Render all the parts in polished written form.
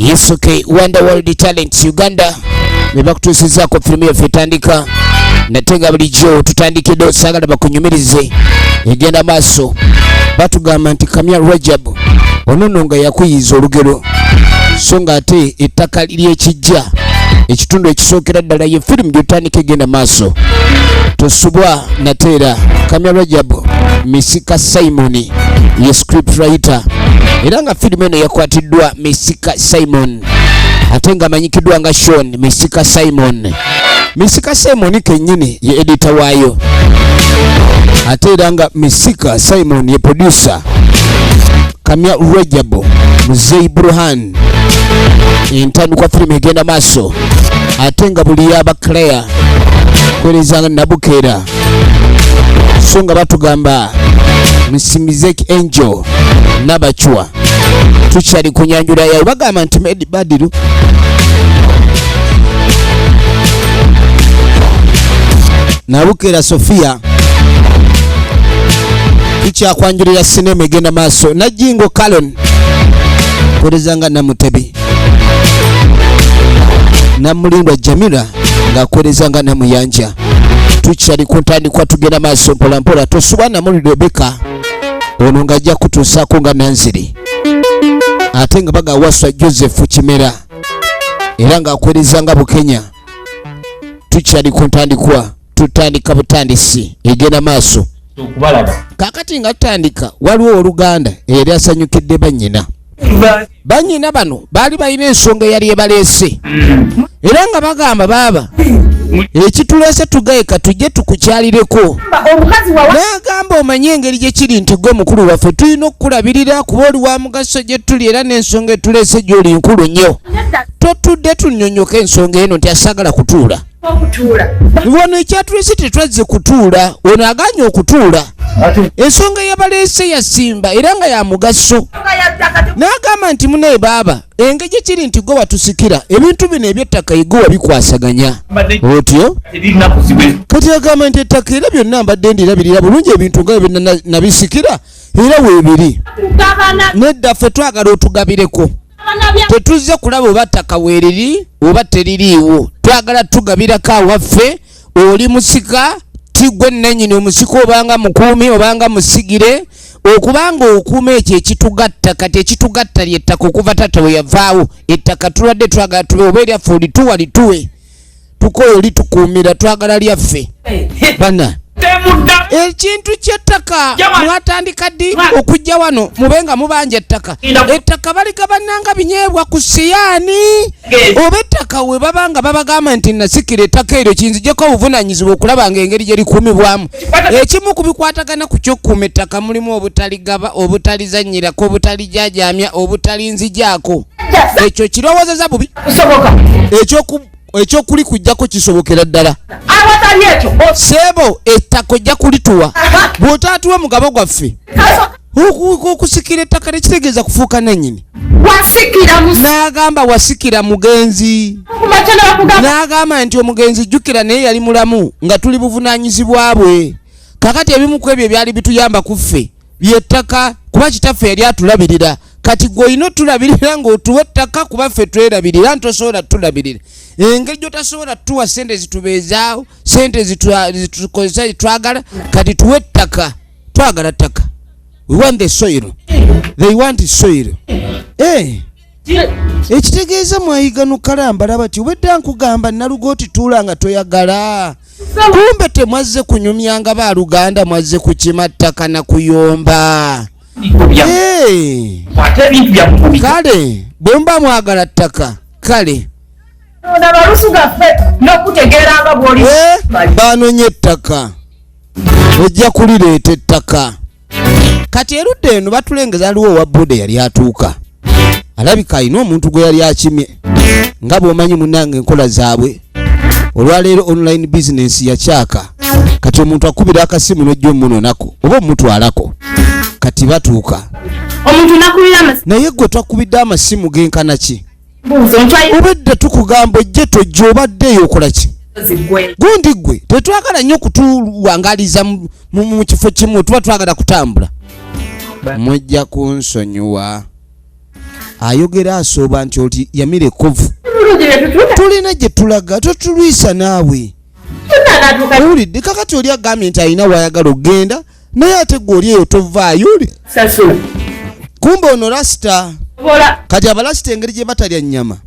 Yes, okay. Wonder World Talent Uganda bebakutusizaako firimu yaffe etandika natenga bulijjo tutandikidde sagala bakunyumirize egenda maaso batugamba nti Kamya Rajab onono nga yakuyiza olugero so nga ate ettaka ly'ekijja ekitundu ekisookera ddala ye firimu gyotandika egenda maaso tosubwa nateera Kamya Rajab Misika Simon ye script writer era nga firimu eno yakwatiddwa Misika Simon ate nga amanyikiddwa nga Sean Misika Simon. Misika Simon kennyini ye editor waayo ate era nga Misika Simon ye producer. Kamya Rajab Muzei Burhan entandikwa firimu egenda maaso ate nga buli yaba Claire kwerezanga Nabukera so nga batugamba Msimizeki Angel Nabachwa tukyali kunyanjula yayo bagamba nti Medi Badiru Nabukera Sofia ikyakwanjulira sinema egenda maaso na Jingo Kalon kwerezanga Namutebi Namulindwa Jamila nga kwerezanga Namuyanja tukyali kuntandikwa tugenda maaso mpolampola tosubana muri Rebecca ono nga ajja kutuusaako nga Nanziri ate nga bagawaswa Joseph Kimera era nga akwerezanga Bukenya tukyali kuntandikwa tutandika butandisi egenda maaso kakati nga tutandika waliwo oluganda era asanyukidde banyina bano baali balina ensonga eyali ebaleese era nga bagamba baaba ekituleese tugayeka tujje tukukyalireko nagamba omanye engeri gye kiri nti gwe mukulu waffe tulina okukulabirira kuba oli wa mugaso gye tuli era n'ensonga etuleese gy'oli nkulu nnyo totudde tunnyonnyoka ensonga eno nti asagala kutuula wano ekyatuleese tetwazze kutuula ono aganye okutuula ensonga eyabaleese yasimba era nga ya mugaso n'agamba nti munaye baaba engeri gye kiri nti gwe watusikira ebintu bino eby'ettaka igwe wabikwasaganya otyo kati agamba nti ettaka era byonna mbadde ndirabirira bulungi ebintu nga bye nabisikira era weebiri nedda ffe twagala otugabireko tetuzze kulaba oba ttaka weeriri oba teririiwo twagala tugabirako awaffe oli musika tigwe nannyini omusika obanga mukuumi obanga musigire okubanga okuuma ekyo ekitugatta kati ekitugatta lyettaka okuva tata we yavaawo ettaka tulwadde twagala tube oba eryaffe olituwa lituwe tukoye olitukuumira twagala lyaffe bana ekintu ky'ettaka mwatandika ddi okujja wano mubenga mubanja ettaka baligabannanga binyeebwa ku siyaani oba ettaka we babanga babagamba nti nasikira ettaka eryo kinzijeko obuvunanyizibwa okulaba nga engeri gye likuumibwamu ekimu ku bikwatagana ku kyokkuuma ettaka mulimu obutaligaba obutalizannyirako obutalijajaamya obutalinzijaako ekyo kirowoozeza bubi ekyokuli kujjako kisobokera ddala sebo ettaka ojja kulituwa bw'otaatuwa mugabo gwaffe okusikira ettaka nekitegeeza kufuuka nannyini n'agamba wasikira mugenzi n'agamba nti omugenzi jjukira naye yali mulamu nga tuli buvunaanyizibwa bwe kakati ebimu ku ebyo byali bituyamba ku ffe byettaka kuba kitaffe yali atulabirira kati gwe olina otulabirira ng'otuwa ettaka kuba ffe twerabirira ntosobola tulabirira engeri gyotasobola tuwa sente zitubeezaawo sente zitukozesa zitwagala kati tuwe ettaka twagala ttaka we want the soil they want soil ekitegeeza mwayigano kalambala bati obedda nkugamba nalugooti tuula nga toyagala kumbe temwazze kunyumyanga baaluganda mwazze kukima ttaka na kuyomba kale bwe mba mwagala ttaka kale banonye ettaka ojja kulireeta ettaka kati erudde eno batulengeza aliwo owa boda yali atuuka alabika alina omuntu gwe yali akimye nga bw'omanyi munnange enkola zaabwe olwaleero online business yakyaka kati omuntu akubira akasimu n'ojja omunonako oba omutwalako kati batuuka naye gwe twakubidde amasimu genkana ki obedda tukugamba ojje tojja obaddeeyo okola ki gundi gwe tetwagala nnyo kutuwangaliza mu kifo kimu tuba twagala kutambula mujja kunsonyiwa ayogera asooba nti oti yamire kovu tulina gye tulaga totulwisa naawe owulidde kakati oli agambye nti alina wayagala okgenda naye ate gwe oli eyo tovaayo kumbe ono lasita kati abalasita engeri gye batalya nnyama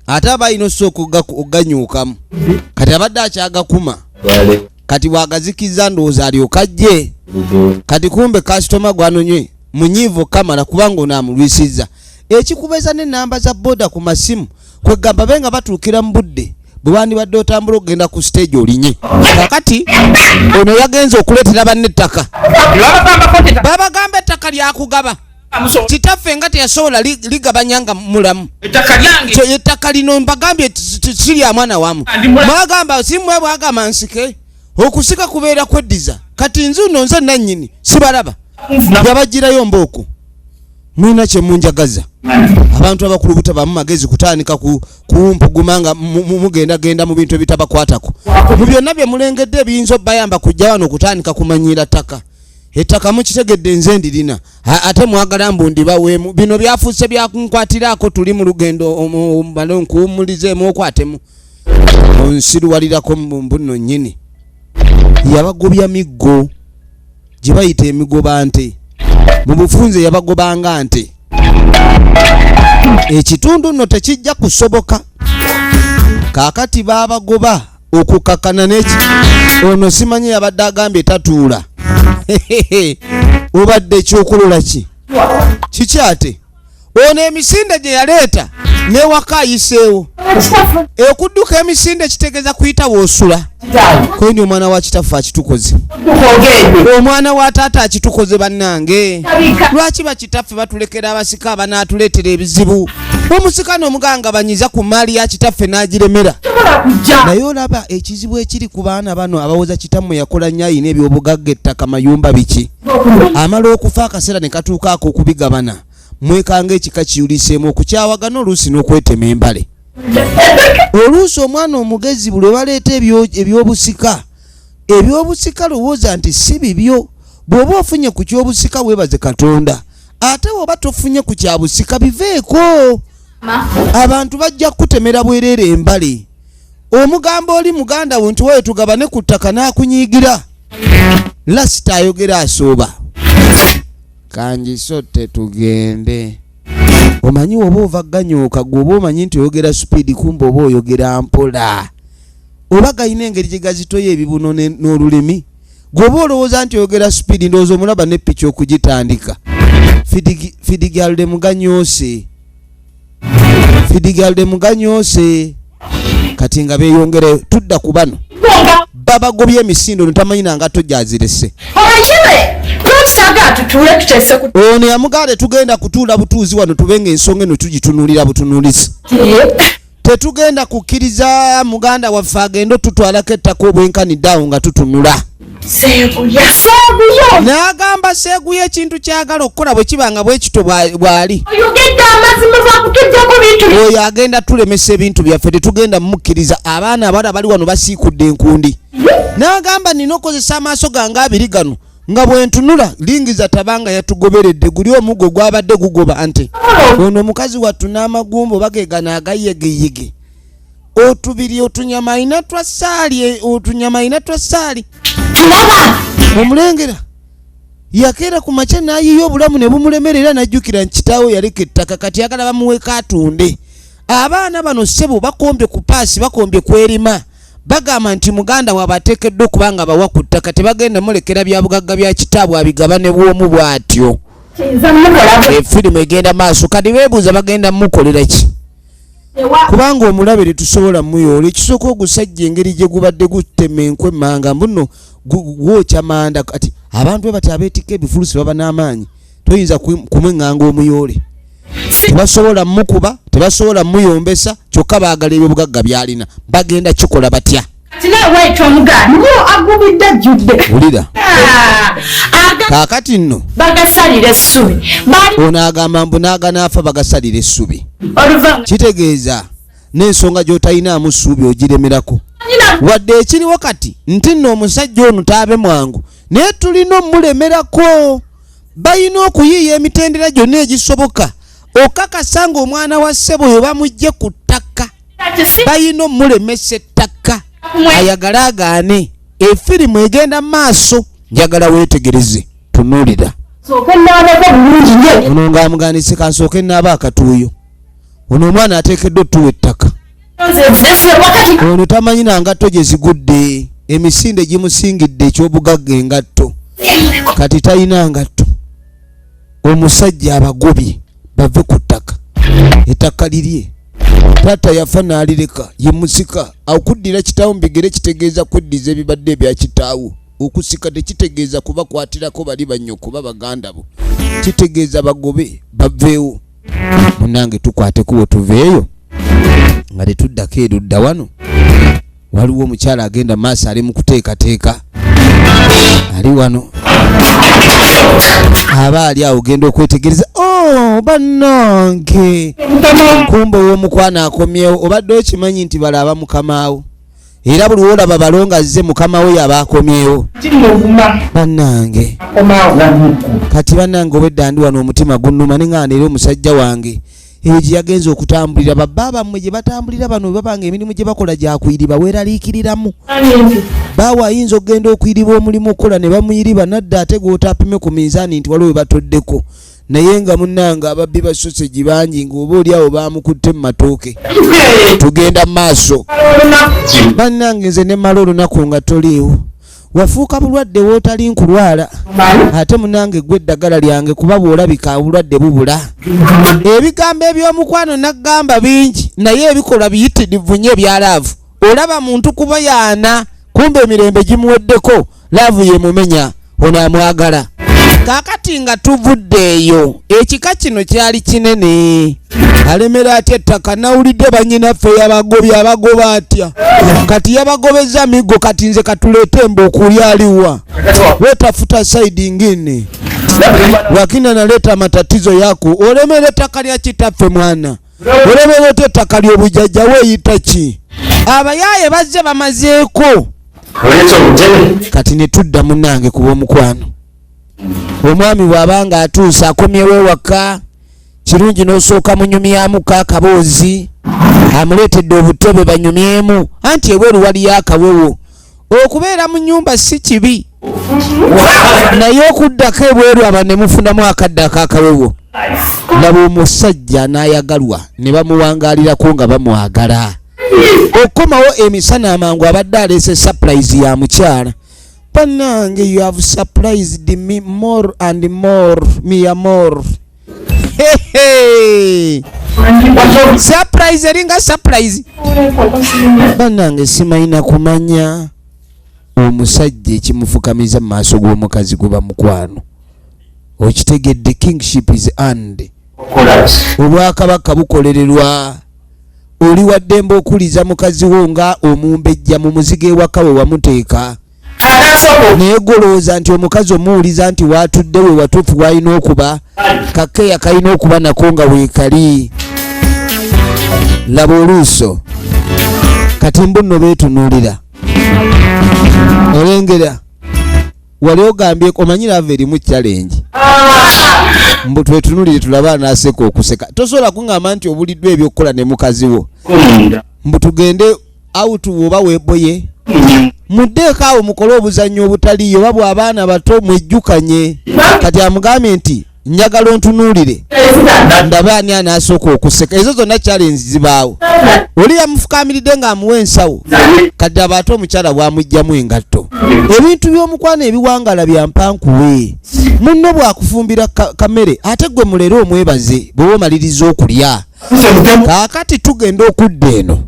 ate aba alina osooka okuganyuukamu kati abadde akyagakuma kati bwagazikiza ndowooza alyoka ajje kati kumbe kasitoma gwanonywe munyiivu kamala kubanga onaamulwisizza ekikubeza n'ennamba za boda ku masimu kwegamba benga batuukira mu budde bwe wandibadde otambula okgenda ku stage olinye kakati ono yagenza okuleetera banne ettaka babagamba ettaka lyakugaba kitaffe nga teyasobola ligabanyanga mulamu ettaka lino mbagambye sirya mwana wamu mwagamba simwe bwagamba nsike okusika kubeera kweddiza kati nze uno nze nannyini sibalaba yabagirayo mbooko mwina kyemunjagaza abantu abakulu butabamu magezi kutandika kumpugumanga mugendagenda mu bintu ebitabakwatako mu byonna bye mulengedde ebiyinza obbayamba kujja wano okutandika kumanyiira ttaka ettaka mukitegedde nze ndirina ate mwagala mbu ndibaweemu bino byafuuse byakunkwatiraako tuli mu lugendo nkuwumulizeemu okwatemu onsiruwalirako mbuno nnyini yabagobya miggo gye bayita emigoba nte mu bufunze yabagobanga nte ekitundu nno tekijja kusoboka kaakati babagoba okukakana neki ono simanyi yabadde agambye tatuula obadde ekyokulola ki kiki ate ono emisinde gye yaleeta newaka ayiseewo okudduka emisinde kitegeeza kuyita woosula koyini omwana wa kitaffe akitukoze omwana wa taata akitukoze bannange lwaki bakitaffe batulekera abasika abanaatuleetera ebizibu omusika n'omuganga banyiza ku maali ya kitaffe n'agiremera naye olaba ekizibu ekiri ku baana bano abawoza kitammwe yakola nnyo ayina ebyobugagga ettaka mayumba biki amala okufa akaseera ne katuukaako okubigabana mwekanga ekika kiyuliseemu okukyawagana oluusi n'okwetema embale oluusi omwana omugezi buli baleeta ebyobusika lowooza nti si bibyo bw'oba ofunye ku kyobusika weebaze Katonda ate bw'oba tofunye ku kyabusika biveeko abantu bajja kutemera bwereere embale omugamba oli muganda wo nti wewe tugabane ku ttaka n'akunyiigira lasita ayogera asooba kanjisotte tugende omanyi oba ova ganyooka gwoba omanyi nti oyogera supiidi kumba oba oyogera mpola oba gayina engeri gye gazitoya ebibuno n'olulimi gwoba olowooza nti oyogera supiidi ndowooza omulaba n'eppiki okugitandika fidigalde muganyoose kati nga beeyongere tudda ku bano babagobye emisindo ntamanyi nanga tojazirese ono yamugale tugenda kutuula butuuzi wano tubenga ensonga eno tugitunulira butunulizi tetugenda kukkiriza muganda waffe agenda otutwalako ettaka obwenkaniddeawo nga tutunula n'agamba seeguyo ekintu kyagala okukola bwe kibanga bwekito bw'ali oyo agenda tulemesa ebintu byaffe tetugenda mumukkiriza abaana abala bali wano basiikudde enkundi n'agamba nina okozesa amaaso gange abiri gano nga bwentunula lingiza tabanga yatugoberedde guli omuggo gwabadde gugoba ante ono omukazi wattu n'amagumbo bagegana agayegeyege otubiri otunyama ina twasaali omulengera yakeera ku makya n'ayiyo obulamu ne bumulemerera n'ajjukira nkitaawe yaleka ettaka kati yagala bamuweeko atunde abaana bano ssebo bakombye ku paasi bakombye kw'erima bagamba nti muganda waabwe ateekeddwa okubanga bawa ku ttaka tebagenda mulekera bya bugagga bya kitaabwe abigabane bw'omu bw'atyo efirimu egenda maaso kati beebuuza bagenda mukolera ki kubanga omulabe tetusobola muyoola ekisooka ogusajja engeri gye gubadde gutema enkwe manga mbuno gwokya manda kati abantu bwe bati abeetikka ebifulusi baba n'amaanyi toyinza kumweŋŋanga omuyoole tebasobola mukuba tebasobola muyombesa kyokka baagala ebyobugagga byalina bagenda kikola batya wulira kaakati nno ono agamba mbu n'aganaafa bagasalira essubi kitegeeza n'ensonga gy'otalinaamu ssuubi ogiremerako wadde ekiriwo kati nti nno omusajja ono taabe mwangu naye tulina omulemerako balina okuyiiya emitendera gyonna egisoboka okakasanga omwana wa ssebo we bamugye ku ttaka bayina omulemesa ettaka ayagala agaane efirimu egenda maaso njagala weetegereze tunuulira ono ng'amugaanise kansooke naaba akatuuyo ono omwana ateekeddwa otuwa ettaka ono tamanyi nangatto gye zigudde emisinde gimusingidde ekyobugagga engatto kati talina ngatto omusajja abagobye bave ku ttaka ettaka lirye taata yafa n'alireka ye musika akuddira kitaawo mu bigere kitegeeza kuddiza ebibadde ebya kitaawo okusika tekitegeeza kubakwatirako bali bannyoko ba baganda bo kitegeeza bagobe baveewo munange tukwatekuwo tuveeyo nga tetuddako erudda wano waliwo omukyala agenda maaso ali mu kuteekateeka ali wano aba ali awo genda okwetegereza bannange kumbe ow'omukwano akomyewo obadde okimanyi nti balaba mukamaawo era buli wolaba balonga azze mukamawo yaba akomyewo bannange kati bannange obwedda ndi wano omutima gunnuma neŋŋanda era omusajja wange eyo gye yagenza okutambulira babba bammwe gye batambulira bano babanga emirimu gye bakola gyakwiriba weeraliikiriramu baawe ayinza okugenda okuyiriba omulimu okukola ne bamuyiriba nadda ate gw'otapime ku minzaani nti waliwo we batoddeko naye nga munnanga ababbi ba soseji bangi ng'oba oli awo baamukutte mu matooke tugenda mu maaso bannange nze ne mala olunaku nga toliiwo wafuuka bulwadde wootali nkulwala ate munange gwe eddagala lyange kuba bw'olabika obulwadde bubula ebigambo eby'omukwano naggamba bingi naye ebikolwa biyitirivu nnyo ebyalaavu olaba muntu kuba yaana kumbe emirembe gimuweddeko laavu yemumenya ono amwagala kaakati nga tuvudde eyo ekika kino kyali kinene alemera atya ettaka nawulidde bannyinaffe yabagobye abagoba atya kati yabagobeza migo kati nze katuleete emba okulya aliwa wetafuta saidi ngine wakina naleta matatizo yako olemera ettaka lya kitaffe mwana olemera ota ettaka ly'obujjajja weeyita ki abayaaye bazze bamazeeko kati ne tudda munnange kuba omukwano omwami bw'abanga atuuse akomyewo ewaka kirungi n'osooka munyumyamuko akaboozi amuleetedde obutebe banyumyemu anti ebweru waliyo akawewo okubeera mu nnyumba si kibi naye okuddako ebweru aba ne mufunamu akadde akakawewo laba omusajja n'ayagalwa ne bamuwangaalirako nga bamwagala okukomawo emisana amangu abadde aleese surprise ya mukyala Panange, you have surprised me more and more, mi amor. Hey. Surprise eringa surprise. Panange simaina kumanya omusajja ekimufukamiza mu maaso g'omukazi guba mukwano. Okitegedde kingship is earned. Obwakabaka bukolererwa. Oli waddembe okuliza mukazi wo nga omumbejja mu muzigo ewaka we wamuteeka. Naye golooza nti omukazi omuwuliza nti watudde we watuufu walina okuba kakeya kalina okuba nako nga weekali. Laba oluuso kati mbu nno beetunuulira olengera wali ogambye omanyi lava erimu challenge mbu twetunuulire tulaba anaaseka okuseka tosobola kuŋŋamba nti obuliddwa ebyokukola ne mukazi wo mbu tugende awutu oba weeboye muddeeko awo mukole obuzannyo obutaliyo oba bw'abaana bato mwejjukanye kati amugambye nti njagala ontunuulire ndaba ani anaasooka okuseka ezo zonna challenge zibaawo oli yamufukaamiridde ng'amuwa ensawo kadde aba ate omukyala bw'amugyamu engatto ebintu by'omukwano ebiwangala bya mpankuwe munno bw'akufumbira kamere ate gwe mulere omwebaze bw'oba omaliriza okulya kaakati tugenda okudda eno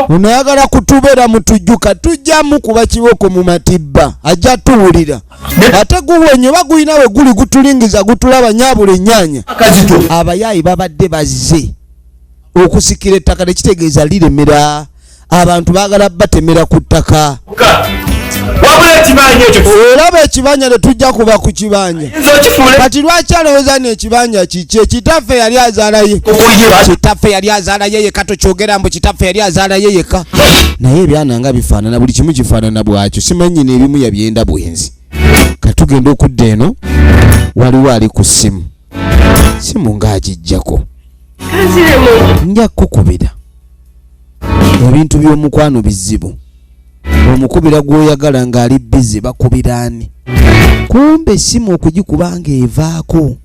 unayagala kutubeera mutujjuka tujjamu kuba kiboko mu matibba ajja tuwulira ate guwenye oba gulina we guli gutulingiza gutulaba nyaabula ennyanya abayaayi babadde bazze okusikira ettaka tekitegeeza liremera abantu baagala batemera ku ttaka olaba ekibanja tetujja kuba ku kibanja kati lwaki alowooza n'ekibanja kiki ekitaffe yali azaalaye kitaffe yali azaalaye yeka tokyogera mbu kitaffe yali azaalaye yeka naye ebyananga bifaanana buli kimu kifaanana bwakyo simanyi n'ebimu yabyenda bwenzi katugenda okudda eno waliwo ali ku ssimu simu ng'agijjako nja kukubira ebintu by'omukwano bizibu omukubira gw'oyagala ng'ali bizi bakubira ani kumbe simu okugikuba ng'evaako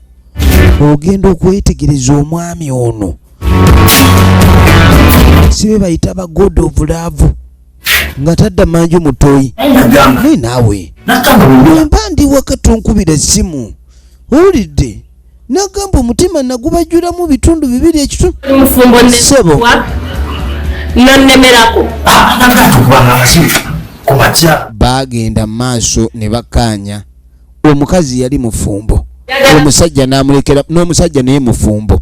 ogenda okwetegereza omwami ono sibe bayita ba god of love nga tadda manju mutoyi naye naawe mpa ndi wakati onkubira essimu owulidde nagamba omutima nagubajjulamu bitundu bibiri ekitundu sebo nonnemerako bagenda maaso ne bakkaanya omukazi yali mufumbo omusajja n'amulekera n'omusajja naye mufumbo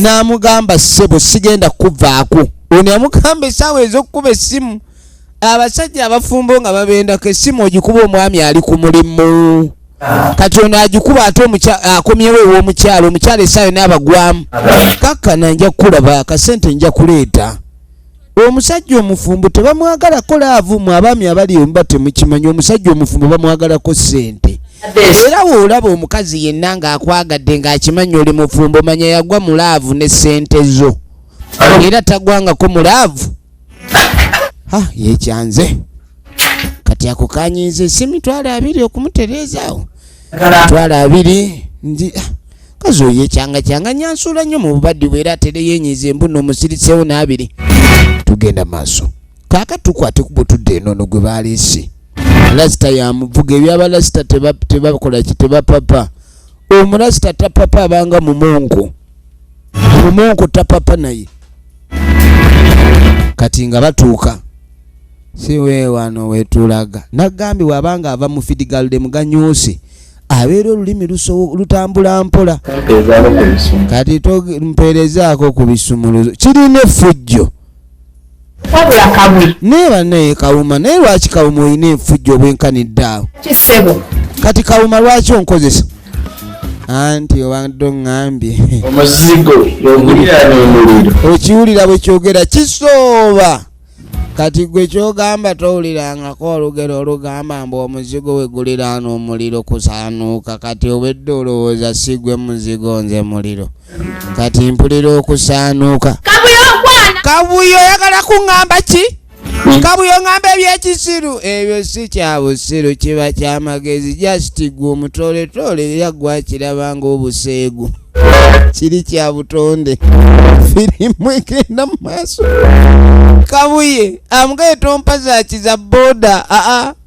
n'amugamba ssebo sigenda kuvaako ono yamugamba essaawa ez'okukuba essimu abasajja abafumbo nga babendako essimu ogikuba omwami ali ku mulimu kati ono agikuba ate akomyewo ew'omukyalo omukyalo essaawa n'abagwamu kakkana nja kukulaba akasente nja kuleeta omusajja omufumbo tebamwagalako laavu mu abaami abali omuba temukimanyi omusajja omufumbo bamwagalako ssente era woolaba omukazi yenna ng'akwagadde ng'akimanyi oli mufumbo manya yagwa mu laavu ne ssente zo era tagwangako mu laavu yekyanze kati akukanyiza essimu $20 okumutereezaawo $20 nzi kazi oyo ekyanga nyansuula nnyo mu bubadde bwe era atere yenyiza embuno omusiriseewo n'abiri tugenda maaso kaaka tukwate ku butudde enono gwe baleese lasita yamuvuga ebyabalasita tebakola ki tebapapa omulasita tapapa abanga mumonko tapapa naye kati nga batuuka si weewano weetulaga nagambye wabanga ava mu fidigalde muganyuuse abeera olulimi lutambula mpola kati mpeerezaako ku bisumuluzo kirina effujjo neeba naye kawuma naye lwaki kawuma olina enfujjo obwenkaniddeawo kati kawuma lwaki onkozesa anti obadde oŋŋambye omuzigo yogulira n'omuliro okiwulira bwe kyogera kisooba kati gwe kyogamba towulirangako olugero olugamba mbu omuzigo wegulira n'omuliro kusaanuuka kati obedde olowooza sigwe muzigo nze muliro kati mpulira okusaanuuka kabuyo oyagala kuŋŋamba ki kabuyo ŋŋamba ebyekisiru ebyo si kya busiru kiba kyamagezi jasiti gwe omutoletoole era gwakirabanga obuseegu kiri kya butonde firimu egenda mu maaso kabuye amugaye tompa zakiza booda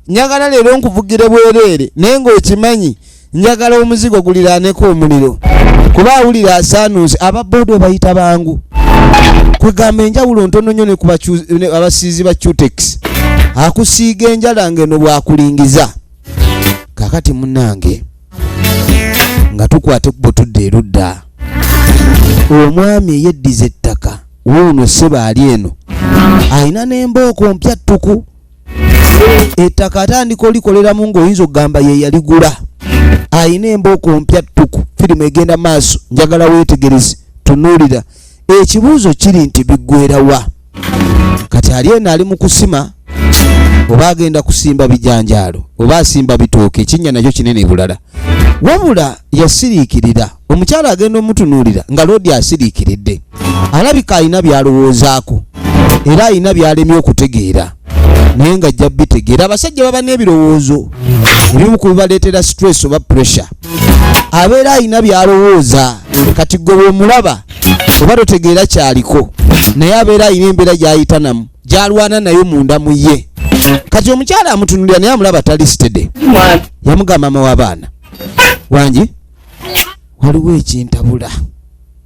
njagala leero nkuvugire bwereere naye ng'okimanyi njagala omuzigo guliraaneko omuliro kuba awulira asaanuuse ababooda obayita bangu kwegamba enjawulo ntono nnyo ne ku abasiizi ba Cutex akusiiga enjala ngeno bwakulingiza kakati munnange nga tukwate ku butudde erudda omwami eyeddiza ettaka wuuno sseba ali eno ayina n'embooko mpya ttuku ettaka atandika olikoleramu ng'oyinza okugamba ye yaligula ayina embooko mpya ttuku firimu egenda maaso njagala weetegereze tunuulira ekibuuzo kiri nti biggwerawa kati ali eno ali mu kusima oba agenda kusimba bijanjaalo oba asimba bitooke ekinnya nakyo kinene bulala wabula yasiriikirira omukyala agenda omutunuulira nga loodi asiriikiridde alabika alina byalowoozaako era alina byalemye okutegeera naye nga ajja bitegeera abasajja baba n'ebirowoozo ebimu ku bibaleetera stress oba pressure abeera alina byalowooza kati gwe bw'omulaba oba totegeera kyaliko naye abeera alina embeera gy'ayita namu gyalwana nayo munda mu ye kati omukyala amutunulira naye amulaba talisitede yamugamba mama w'abaana wangi waliwo ekintabula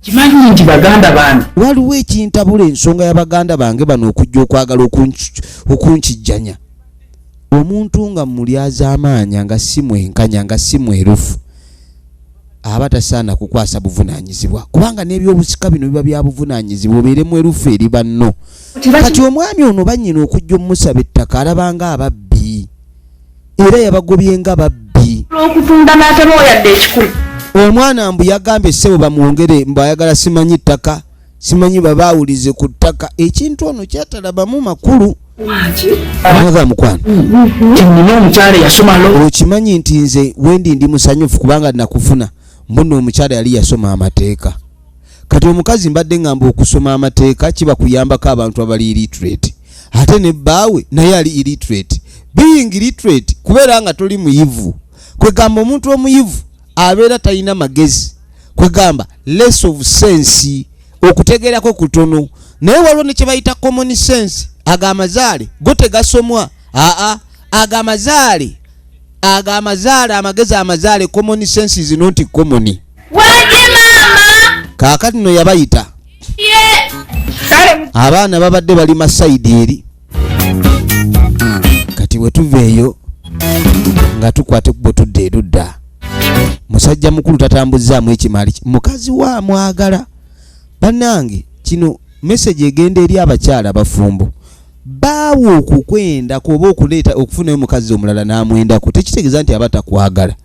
kimanyi nti baganda bange waliwo ekintabula ensonga ya baganda bange bano okujja okwagala okunkijjanya omuntu nga mulyaza amaanya nga si mwenkanya nga si mwerufu aba tasaana kukwasa buvunaanyizibwa kubanga n'ebyobusika bino biba bya buvunaanyizibwa obeere mwerufu eri banno kati omwami ono bannyina okujja omusaba ettaka alabanga ababbi era yabagobye nga babbi okutunda n'atema oyadde ekikulu omwana mbu yagambye ssebo bamwongere mbu ayagala simanyi ttaka simanyi babaawulize ku ttaka ekintu ono kyatalabamu makulu naga mukwano nina omukyala yasoma lo okimanyi nti nze wendi ndi musanyufu kubanga nakufuna mbuno omukyala yali yasoma amateeka. Kati omukazi mbadde ngamba okusoma amateeka kiba kuyambako abantu abali illiterate. Ate ne bbaawe naye ali illiterate. Being illiterate kubeera nga toli muyivu. Kwegamba omuntu omuyivu abeera talina magezi. Kwegamba less of sense, okutegeerako kutono. Naye waliwo ne kye bayita common sense. Agamazaale go tegasomwa. Agamazaale amagezi amazaale common sense is not common. Waje mama. Kaakati no yabayita. Abaana babadde bali masaidi eri. Kati bwe tuveeyo nga tukwate kubo tudde erudda. Musajja mukulu tatambuzaamu ekimali. Mukazi wa mwagala. Bannange kino message egenda eri abakyala abafumbo. Baawo okukwenda kuba okuleeta okufunayo mukazi omulala n'amwendako tekitegeeza nti aba takwagala.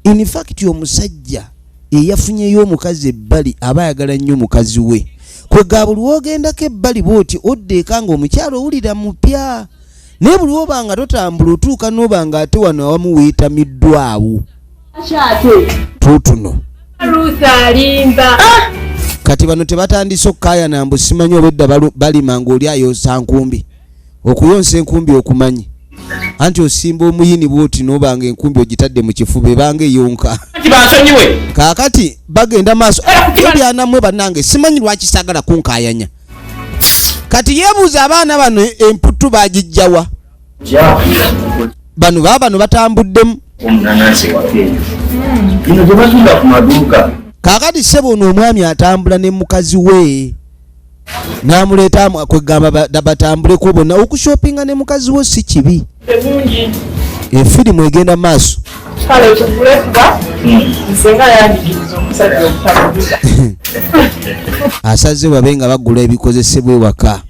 In fact omusajja eyafunyeyo omukazi ebbali aba ayagala nnyo mukazi we. Kwega buli wogendako ebbali bw'oti oddeeka nga omukyalo owulira mupya. Naye buli woba nga totambula otuuka n'oba nga ate wano awamu weetamiddwawo. Tutuno. Kati bano tebatandise okukayana mbu simanyi obwedda balima ng'oli ayonsa nkumbi. Okuyonsa enkumbi okumanyi. Anti osimba omuyini bw'oti n'obanga enkumbi ogitadde mu kifuba ebanga eyonka. Kaakati bagenda maaso. Ebyanamwe bannange simanyi lwaki saagala kunkayanya. Kati yeebuuza abaana bano emputu bagijjawa. Bano batambuddemu. Kaakati ssebo ono omwami atambula ne mukazi we. N'amuleeta kwegamba batambuleko bonna okushopinga ne mukazi we si kibi. Efirimu egenda maaso. Asaze babe nga bagula ebikozesebwa ewaka.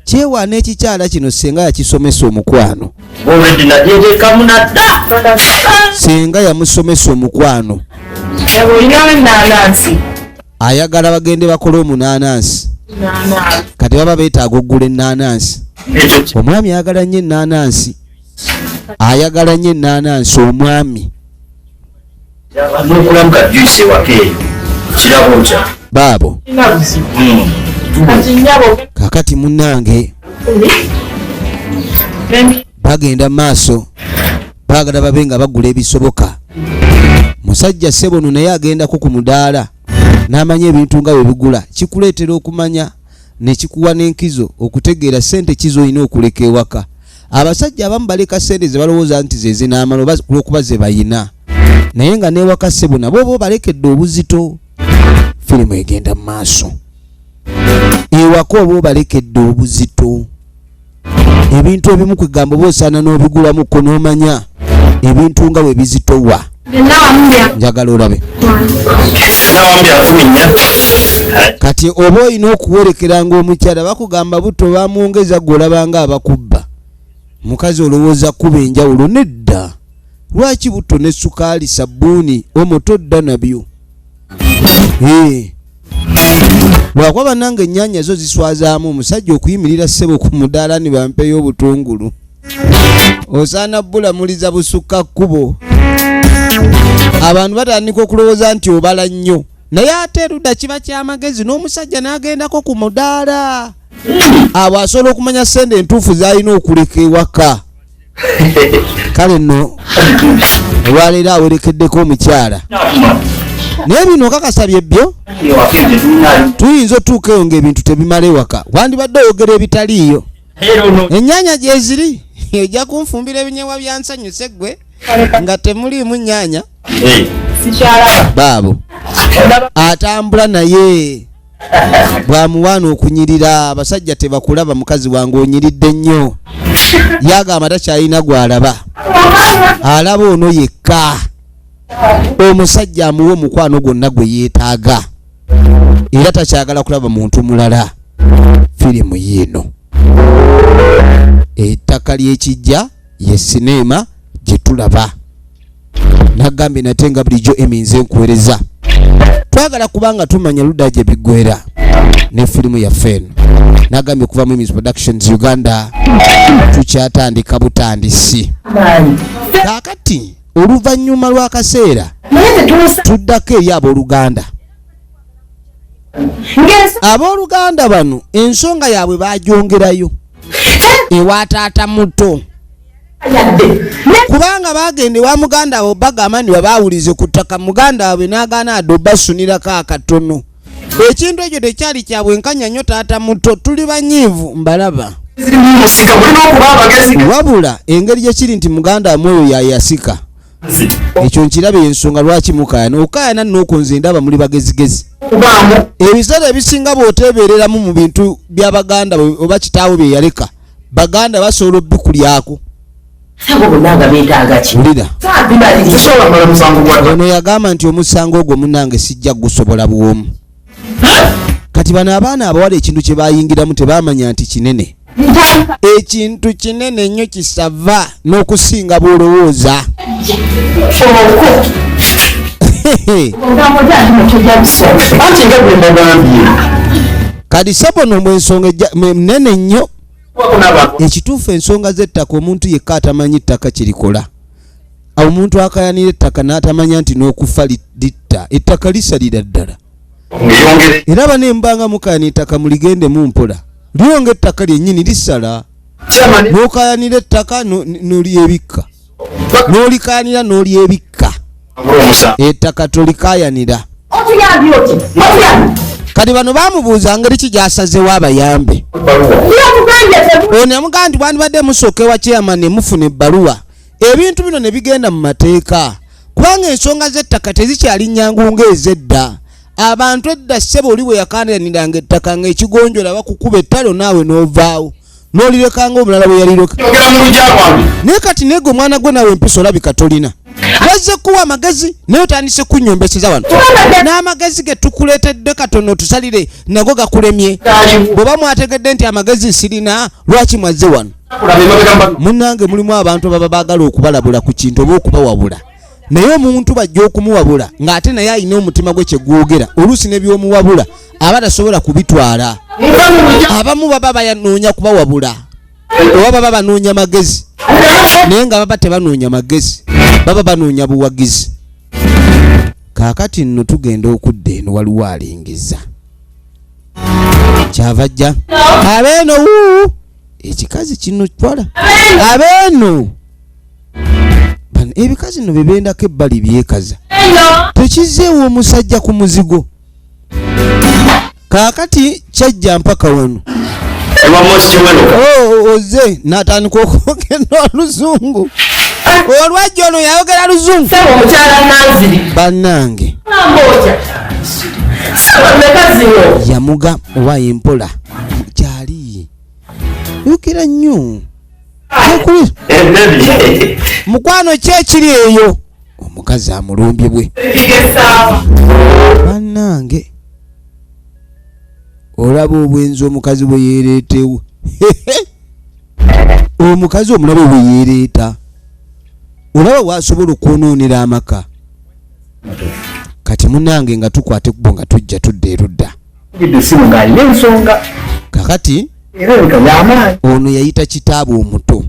Kyewaana ekikyala kino senga yakisomesa omukwano. Senga yamusomesa omukwano. Ayagala bagende bakole omunanansi. Kati baba beetaaga okugula ennaanansi. Omwami ayagala nnyo ennaanansi. Ayagala nnyo ennaanansi omwami. Baabo. Kakati munnange bagenda maaso baagala babe nga bagula ebisoboka. Musajja ssebono naye agendako ku mudaala n'amanya ebintu nga bwe bigula. Kikuleetera okumanya ne kikuwa n'enkizo okutegeera ssente kizo olina okuleka ewaka. Abasajja abamu baleka ssente ze balowooza nti ze zinaamala olw'okuba ze bayina. Naye nga n'ewaka ssebono bo balekedde obuzito. Firimu egenda mu maaso. Ewaka oba balekedde obuzito. Ebintu ebimu kwegamba boosaana n'obigulamuko n'omanya ebintu nga bwe bizitowa. Njagala olabe. Kati oba olina okuwerekera ng'omukyala bakugamba buto bamwongeza gw'olabanga abakubba. Mukazi olowooza kuba enjawulo nedda. Lwaki buto ne sukaali sabbuuni omutodda nabyo? Lwakuba nange ennyaanya zo ziswazaamu omusajja okuyimirira ssebo ku mudaala ne bampeyo obutungulu. Osaana bulamuliza busukka kkubo. Abantu batandika okulowooza nti obala nnyo. Naye ate erudda kiba ky'amagezi n'omusajja n'agendako ku mudaala. Abo asobola okumanya ssente entuufu z'alina okuleka ewaka. Kale nno olwaleero awerekeddeko omukyala. Naye bino kakasabye byo tuyinza otuuka eyo ng'ebintu tebimala ewaka. Wandibadde oyogera ebitaliiyo. Ennyaanya gye ziri ejja kunfumbira ebinyeebwa bya nsanyuse ggwe nga temuliimu nnyaanya. Baabo atambula naye bwamuwaana okunyirira. Abasajja tebakulaba mukazi wange onyiridde nnyo. Yagamba takyalina gw'alaba. Alaba ono yekka. Omusajja amuwa omukwano gwonna gwe yeetaaga. Era takyagala kulaba muntu mulala. Firimu yiino ettaka ly'ekijja ye sineema gye tulaba. Nagambye nate nga bulijjo eminze enkuweereza. Twagala kubanga tumanya ludda gye biggwera ne firimu yaffe eno. Nagambye kuva mu Emis Productions Uganda tukyatandika butandisi. Kaakati oluvannyuma lw'akaseera tuddako eri abooluganda. Abooluganda bano ensonga yaabwe bagyongerayo ewa taata muto, kubanga bagenda ewa muganda waabwe bagamba nti babaawulize ku ttaka, muganda waabwe n'agaana adde obasunirako akatono. Ekintu ekyo tekyali kya bwenkanya nnyo taata muto, tuli banyiivu mbalaba. Wabula engeri gye kiri nti muganda wamwe oyo yayasika. Ekyo nkiraba ensonga lwaki mukaayana. Okaayana n'oko nze ndaba muli bagezigezi. Ebiseera ebisinga bw'oteebereramu mu bintu bya baganda oba kitaawo bye yaleka, baganda basobola obbikulyako. Wulira. Ono yagamba nti omusango ogwo munnange sijja gusobola bwomu. Kati bano abaana abawala ekintu kye bayingiramu tebamanya nti kinene. Ekintu kinene nnyo kisava n'okusinga bw'olowooza. Kati sabono ensonga nene nnyo. Ekituufu ensonga z'ettaka omuntu yekka atamanyi ttaka kirikola. Omuntu akayanira ettaka n'atamanya nti n'okufa litta ettaka lisalira ddala. Era bano embanga mukayana ettaka muligende mu mpola. Lyonga ettaka lyennyini lisala. N'okayanira ettaka n'olyebikka. N'olikayanira n'olyebikka. Ettaka tolikayanira. Kati bano bamubuuza ngeri ki gy'asazewo abayambe. Ono yamugamba nti bwandibadde musooka ewa chairman ne mufuna ebbaluwa. Ebintu bino ne bigenda mu mateeka. Kubanga ensonga z'ettaka tezikyali nnyangu ng'ezedda. Abantu edda ssebo oli bwe yakandiraniranga ettaka ng'ekigonjola bakukuba ettalo naawe n'ovaawo. N'olirekanga omulala bwe yalireka. Naye kati neegwe omwana gwe naawe empisa olabika tolina. Wazze kuwa amagezi naye otandise kunnyombeseza wano. N'amagezi ge tukuleetedde katono otusalire nago gakulemye. Bw'oba mwategedde nti amagezi sirina lwaki mwazze wano. Munnange mulimu abantu ababa baagala okubalabula ku kintu oba okubawabula. Naye omuntu bajja okumuwabula ng'ate naye alina omutima gwe kye gwogera. Oluusi ne by'omuwabula aba tasobola kubitwala. Abamu baba bayanoonya kubawabula oba baba banoonya magezi, naye nga baba tebanoonya magezi, baba banoonya buwagizi. Kaakati nno tugenda okudda eno waliwo alingiza kyava jja abeeno ekikazi kino twala abeeno ebikazi no bebendako ebbali byekaza tekizeewo omusajja ku muzigo. Kaakati kyajja mpaka wano oze natandika okwogera oluzungu. Olwajja ono yayogera luzungu bannange yamuga owaye mpola kyali yogera nnyo mukwano kyekiri eyo omukazi amulumbye bwe bannange. Olaba obwenzi omukazi bwe yeereetewo. Omukazi omulabe bwe yeereeta. Olaba waasobola okwonoonera amaka. Kati munnange nga tukwate kubbo nga tujja tudda erudda. Kakati ono yayita kitaabe omuto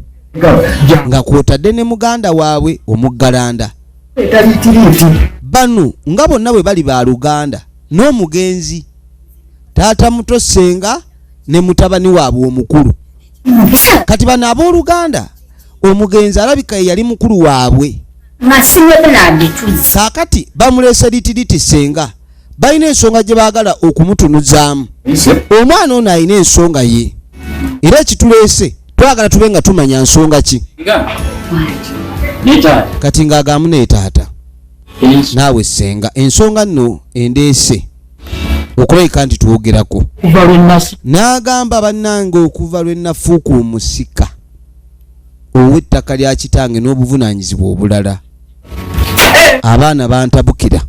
nga kwotadde ne muganda waabwe omuggalanda. Bano nga bonna bwe bali ba Luganda n'omugenzi taata muto senga ne mutabani waabwe omukulu. Kati bano abooluganda omugenzi alabika yali mukulu waabwe. Kaakati bamuleese litiriti senga balina ensonga gye baagala okumutunuzaamu. Omwana ono alina ensonga ye era ekituleese twagala tube nga tumanya nsonga ki. Kati ng'agamu ne taata naawe senga ensonga nno endeese okulabika nti twogerako. N'agamba bannange okuva lwe nafuuka omusika ow'ettaka lya kitange n'obuvunaanyizibwa obulala abaana bantabukira.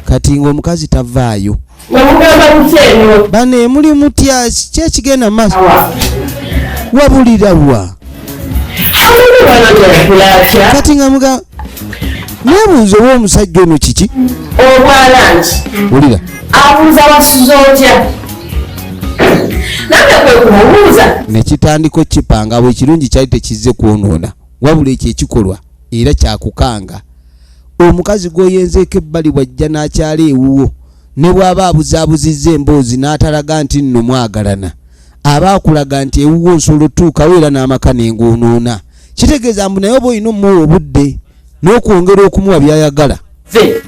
Kati ng'omukazi tavaayo bane muli mutya ki ekigenda maaso wabulira wa. Kati nga muga nebuuza oba omusajja ono kiki wulira abuuza wasuza otya nange kwe kumubuuza nekitandiko kipanga bwe kirungi kyali tekizze kwonoona wabula ekyo ekikolwa era kyakukanga. Omukazi gwoyenzeeko ebbali bwajja n'akyala ewuwo ne bw'aba abuzaabuzizza emboozi n'atalaga nti nno mwagalana aba akulaga nti ewuwo nsolo tuukawo era n'amaka n'engoonoona. Kitegeeza mbu naye oba olina omuwa obudde n'okwongera okumuwa by'ayagala.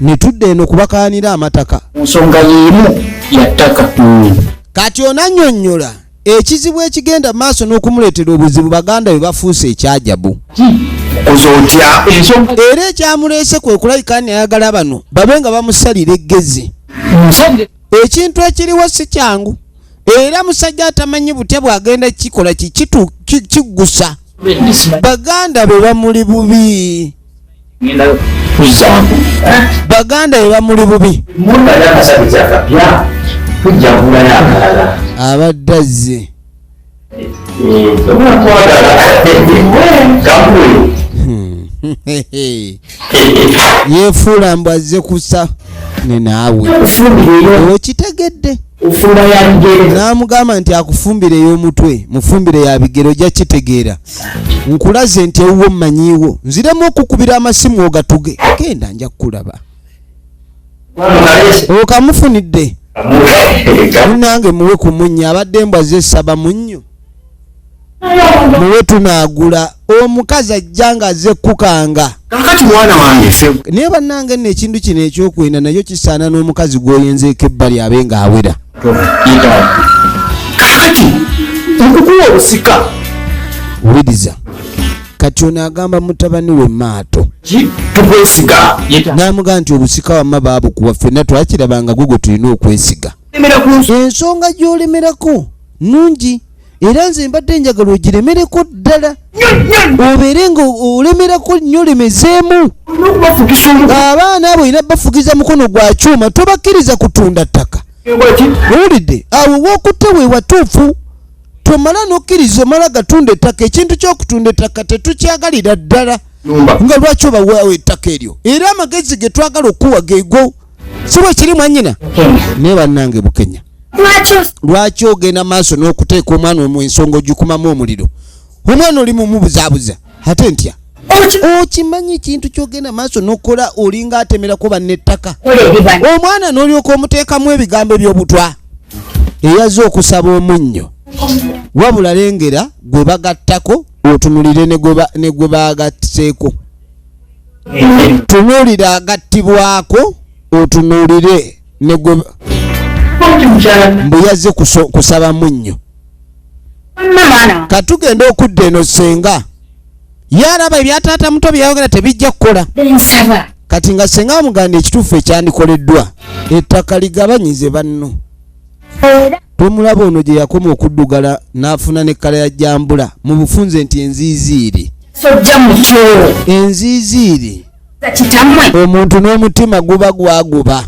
Ne tudde eno kubakaanira amataka. Nsonga y'emu ya ttaka. Kati onannyonnyola ekizibu ekigenda maaso n'okumuleetera obuzibu baganda bwe bafuuse ekyajabu. Ozotya ensonga Era ekyamuleese kwe kulabika ayagala bano babe nga bamusalira eggezi. Ekintu ekiriwo si kyangu era musajja atamanyi butya bw'agenda kikola kiggusa. Baganda be bamuli bubi. ngenda kuzaamu. Baganda be bamuli bubi. Munda yakasabisa kapya kujja kula yakalala. Abadde azze. Yefuula mbu azze kusa ne naawe okitegedde. N'amugamba nti akufumbire ey'omutwe mufumbire ya bigero ojja kitegeera. Nkulaze nti ewuwo mmanyiiwo nziremu okukubira amasimu ogatuge genda nja kukulaba. Okamufunidde nange muwe ku munnya abadde mbwaze saba munnyo muwe tunaagula. Omukazi ajja nga azze kukanga. Kakati mwana wange ffe Naye bannange nno ekintu kino ekyokwenda nayo kisaana n'omukazi gw'oyenzeeko ebbali abe nga awera. kakati nkukuwa obusika Wuliriza kati ono agamba mutabani we maato tukwesiga n'amugamba nti obusika wamma baabukuwa ffenna twakirabanga gwe tulina okwesiga. Ensonga gy'olemerako nnungi era nze mbadde njagala ogiremereko ddala obeere nga olemerako nnyo olemezeemu. Abaana abo olina bafugiza mukono gwa kyuma tobakkiriza kutunda ttaka. Owulidde awo wookutte we watuufu tomala n'okkiriza omala gatunda ettaka. Ekintu ky'okutunda ettaka tetukyagalira ddala nga lwaki obaweewo ettaka eryo era amagezi ge twagala okuwa geego si bwe kiri mwannyina. Naye bannange Bukenya lwaki ogenda maaso n'okuteeka omwana mu ensonga ogikumamu omuliro? Omwana oli mumubuzaabuza ate ntya okimanyi ekintu kyogenda maaso n'okola olinga atemerako banne ettaka. Omwana n'olyoka omuteekamu ebigambo eby'obutwa eyazze okusaba omunnyo wabula lengera gwe bagattako otunulire ne gwe bagatteeko. Tunuulira agattibwako otunuulire ne gwe mbu yazze kusaba munnyo. Katugenda okudda eno senga yaraba ebyataata muto byayogera tebijja kukola. Kati nga senga amuganda ekituufu ekyandikoleddwa ettaka ligabanyize banno. Tomulaba ono gye yakoma okuddugala n'afuna n'ekkala ya jjambula mu bufunze nti enziiziiri. Enziiziiri omuntu n'omutima guba gwaguba.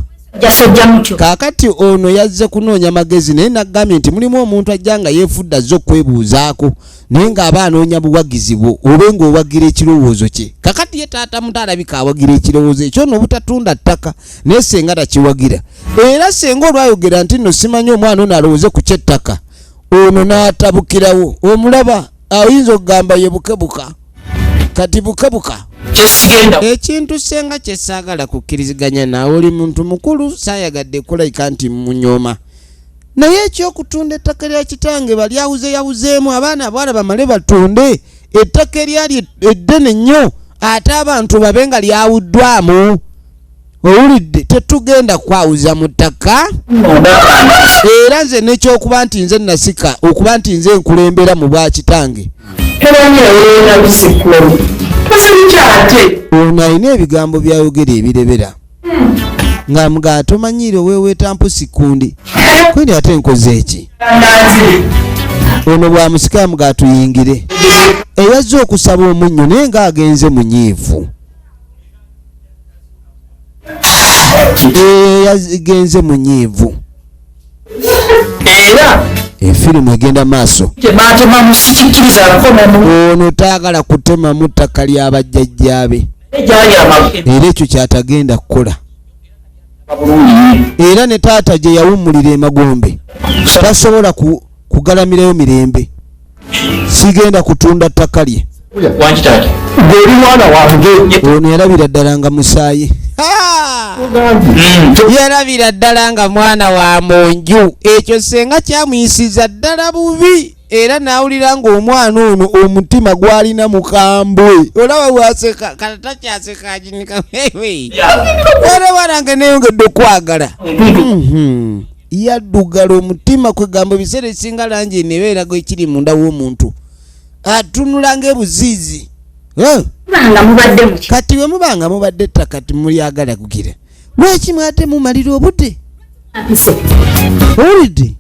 Kaakati ono yazze kunoonya magezi naye naggambye nti mulimu omuntu ajja nga yeefudde azze okwebuuzaako naye ng'aba anoonya buwagizi bwo obe ng'owagira ekirowoozo kye. Kakati ye taata muto alabika awagira ekirowoozo ekyo no butatunda ttaka naye senga takiwagira. Era senga olwayogera nti nno simanyi omwana ono alowooze ku kyettaka ono n'atabukirawo. Omulaba ayinza okugamba ye bukebuka. Kati bukebuka ekintu senga kyesaagala kukkiriziganya naawe oli muntu mukulu saayagadde kulayika nti munyooma. Naye ekyokutunda ettaka lya kitange balyawuzeyawuzeemu abaana abawala bamale batunde ettaka eryali eddene nnyo ate abantu babe nga lyawuddwamu. Owulidde tetugenda kwawuza mu ttaka. Era nze n'ekyokuba nti nze nasika okuba nti nze nkulembera mu bwa kitange. Ono alina ebigambo byayogera ebirebera nga mga tomanyiire weeweeta mpusi kundi kwendi ate nkoze eki. Ono bwamusika yamuga tuyingire eyazze okusaba omunnyo naye nga agenze munyiivu. Yagenze munyiivu era efirimu egenda maaso. Ono taagala kutemamu ttaka lya bajjajjaabe era ekyo kyatagenda kukola. Era ne taata gye yawummulira emagombe tasobola kugalamirayo mirembe. Sigenda kutunda ttaka lye Wanchitata. Goli mwana wange. Ono yarabira ddala nga musaayi. Yarabira ddala nga mwana wa monju. Ekyo senga kyamuyisiza ddala bubi. Era nawulira ng'omwana ono omutima gwalina mukambwe. Olaba bwaseka kata takyaseka aginika wewe. Era warange neyongedde okwagala. Yaddugala omutima kwegamba ebiseera ebisinga langi nebeerago ekiri munda w'omuntu. Atunula ng'ebuziizi. Kati we mubanga mubadde kati mulyagala kugira. Lwaki mwate mumalira obudde? Owulidde?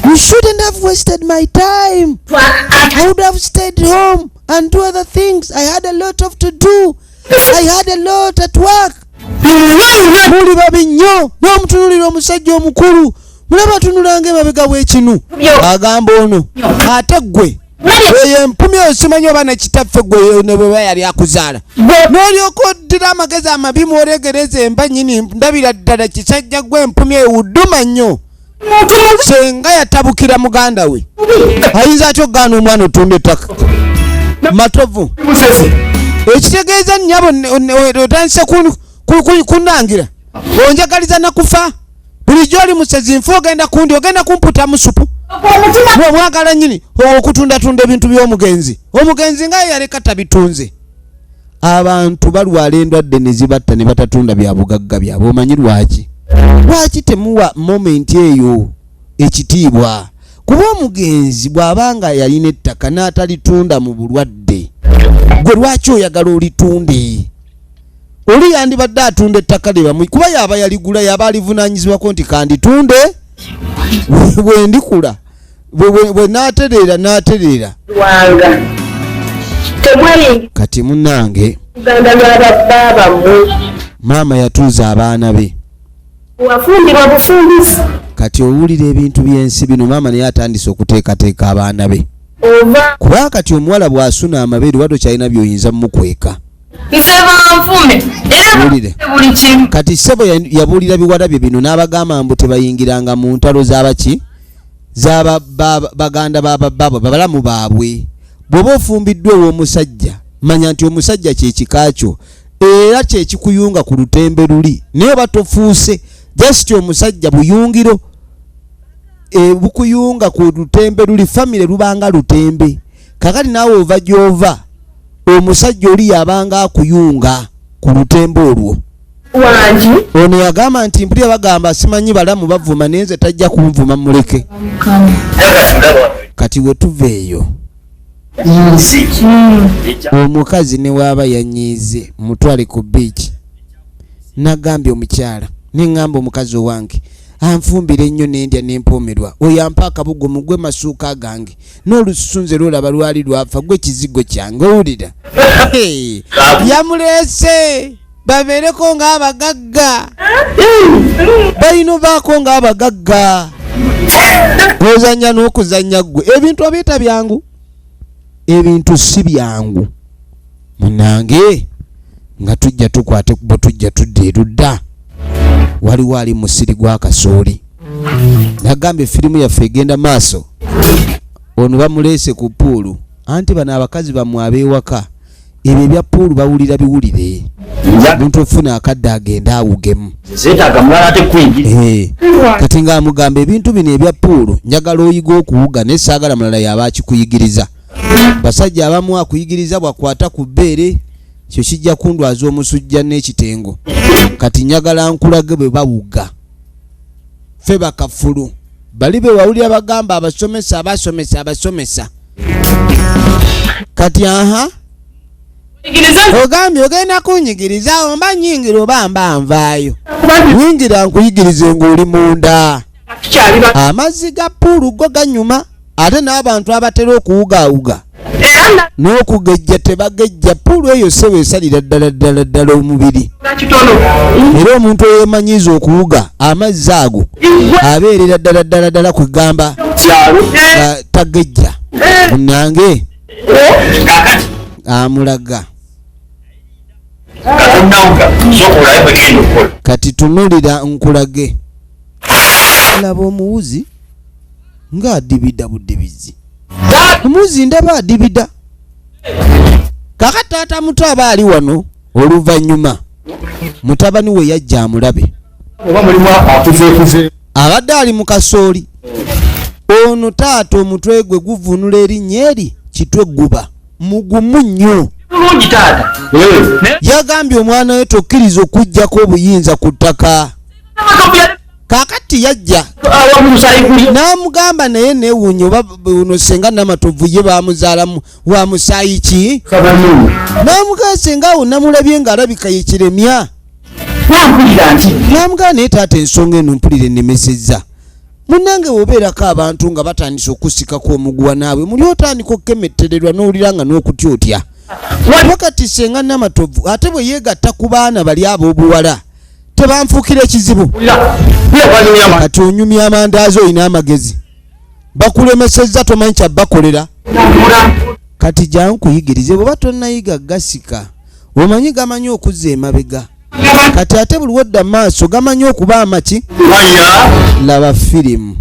You shouldn't have wasted my time. I would have stayed home and do other things. I had a lot of to do. I had a lot at work. Muli babi nnyo n'omutunulira omusajja omukulu. Mulaba tunulanga emabega w'ekinu. Agamba ono ate ggwe eyo empumi oyo simanyi oba nekitaffe ggwe ne bwe yali akuzaala. N'olyoka oddira amagezi amabi mw'olegereza emba nnyini ndabira ddala kisajja ggwe empumi eyo wudduma nnyo. Senga yatabukira muganda we. Ayinza atyo gaana omwana otunda ettaka. Matovu. Ekitegeeza nnyabo otandise kunangira. Onjagaliza nakufa. Bulijjo oli musezi nfa ogenda kundi ogenda kumputa musupu. Mwagala nnyini okutundatunda ebintu by'omugenzi. Omugenzi nga yaleka tabitunze. Abantu balwala endwadde ne zibatta ne batatunda bya bugagga byabwe. Omanyi lwaki? Lwaki temuwa moment eyo ekitiibwa? Kuba omugenzi bw'abanga yalina ettaka n'atalitunda mu bulwadde, gwe lwaki oyagala olitunde? Oli yandibadde atunda ettaka lye bamu kuba yaba yaligula yaba alivunaanyizibwako nti kanditunde bwe ndikula bwe n'atereera kati munnange maama yatuuza abaana be. Wafumbirwa bufumbisi. Kati owulira ebintu by'ensi bino maama naye atandise okuteekateeka abaana be. Kuba kati omuwala bw'asuna amabere wadde kyalina by'oyinza mukweka. Kati ssebo yabuulira biwala bye bino n'abagamba mbu tebayingiranga mu ntalo z'abaki baganda bababwe babalamu baabwe. Bw'oba ofumbiddwa ew'omusajja manya nti omusajja kyekika kyo era kyekikuyunga ku lutembe luli naye oba tofuuse just omusajja buyungiro bukuyunga ku lutembe luli famire lubanga lutembe. Kakati naawe ova gy'ova omusajja oli yabanga akuyunga ku lutembe olwo. Ono yagamba nti mpulira bagamba simanyi balamu bavuma naye nze tajja kunvuma muleke. Kati we tuva eyo omukazi ne waaba yanyiize mutwale ku beach. Nagambye omukyala neŋŋamba omukazi owange anfumbira ennyo n'endya n'empomerwa oyo ampa akabugo mugwe masuuka gange n'olususu nze lwolaba lwali lwafa gwe kizigo kyange. Owulira yamuleese babeereko ng'abagagga balina baako ng'abagagga. Ozannya n'okuzannya ggwe ebintu obiita byangu. Ebintu si byangu munange nga tujja tukwate kubo tujja tudde erudda waliwo ali musiri gwa kasooli. Nagamba effirimu yaffe egenda maaso. Ono bamuleese ku puulu anti bano abakazi bamwe ab'ewaka ebyo ebya puulu bawulira biwulire. Omuntu ofuna akadde agenda awugemu. Kati ng'amugamba ebintu bino ebya puulu njagala oyiga okuwuga naye saagala mulala yaba akikuyigiriza. Basajja abamu akuyigiriza bwakwata ku bbeere kyo kijja kundwaza omusujja n'ekitengo. Kati njagala nkulage bwe bawuga ffe bakafulu bali be wawulira bagamba abasomesa. Kati ogambye ogenda kunyigiriza omba nyingira oba mba nvaayo. Nyingira nkuyigirize ng'oli munda. Amazzi ga puulu go ganyuma ate n'abantu abatera okuwugaawuga n'okugejja tebagejja. Puulu eyo ssebo esalira ddala omubiri. Era omuntu eyeemanyiiza okuwuga amazzi ago abeerera ddala kwegamba tagejja. Munnange amulaga. Kati tunulira nkulage. Laba omuwuzi ng'adibida buddibizi. Omuwuzi ndaba adibida kakati taata muto aba ali wano oluvannyuma mutabani we yajja amulabe oba mulimu akuzeekuze abadde ali mu kasooli ono taata omutwe gwe guvunula erinnya eri kitwe guba mugumu nnyo bulungi taata yagambye omwana we tokkiriza okuggyako obuyinza ku ttaka kakati yajja n'amugamba naye neewuunye oba ono senga namatovu ye bamuzaalamu wa musaayi ki n'amugamba senga awo namulabye ng'alabika ye kiremya n'amugamba naye taata ensonga eno mpulire ennemesezza munnange wobeerako abantu nga batandise okusikako omuguwa naabwe muli otandika okukemettererwa n'owulira nga n'okutyotya wakati senga namatovu ate bwe yeegatta ku baana bali ab'obuwala tebanfuukira ekizibu kati onyumya amandaazi olina amagezi bakulemesezza tomanyi kyabbakolera kati jangu kuyigirize bweba tonnayiga gasika omanyi gamanyi okuzza emabega kati ate buli wodda mu maaso gamanyi okuba amaki laba firimu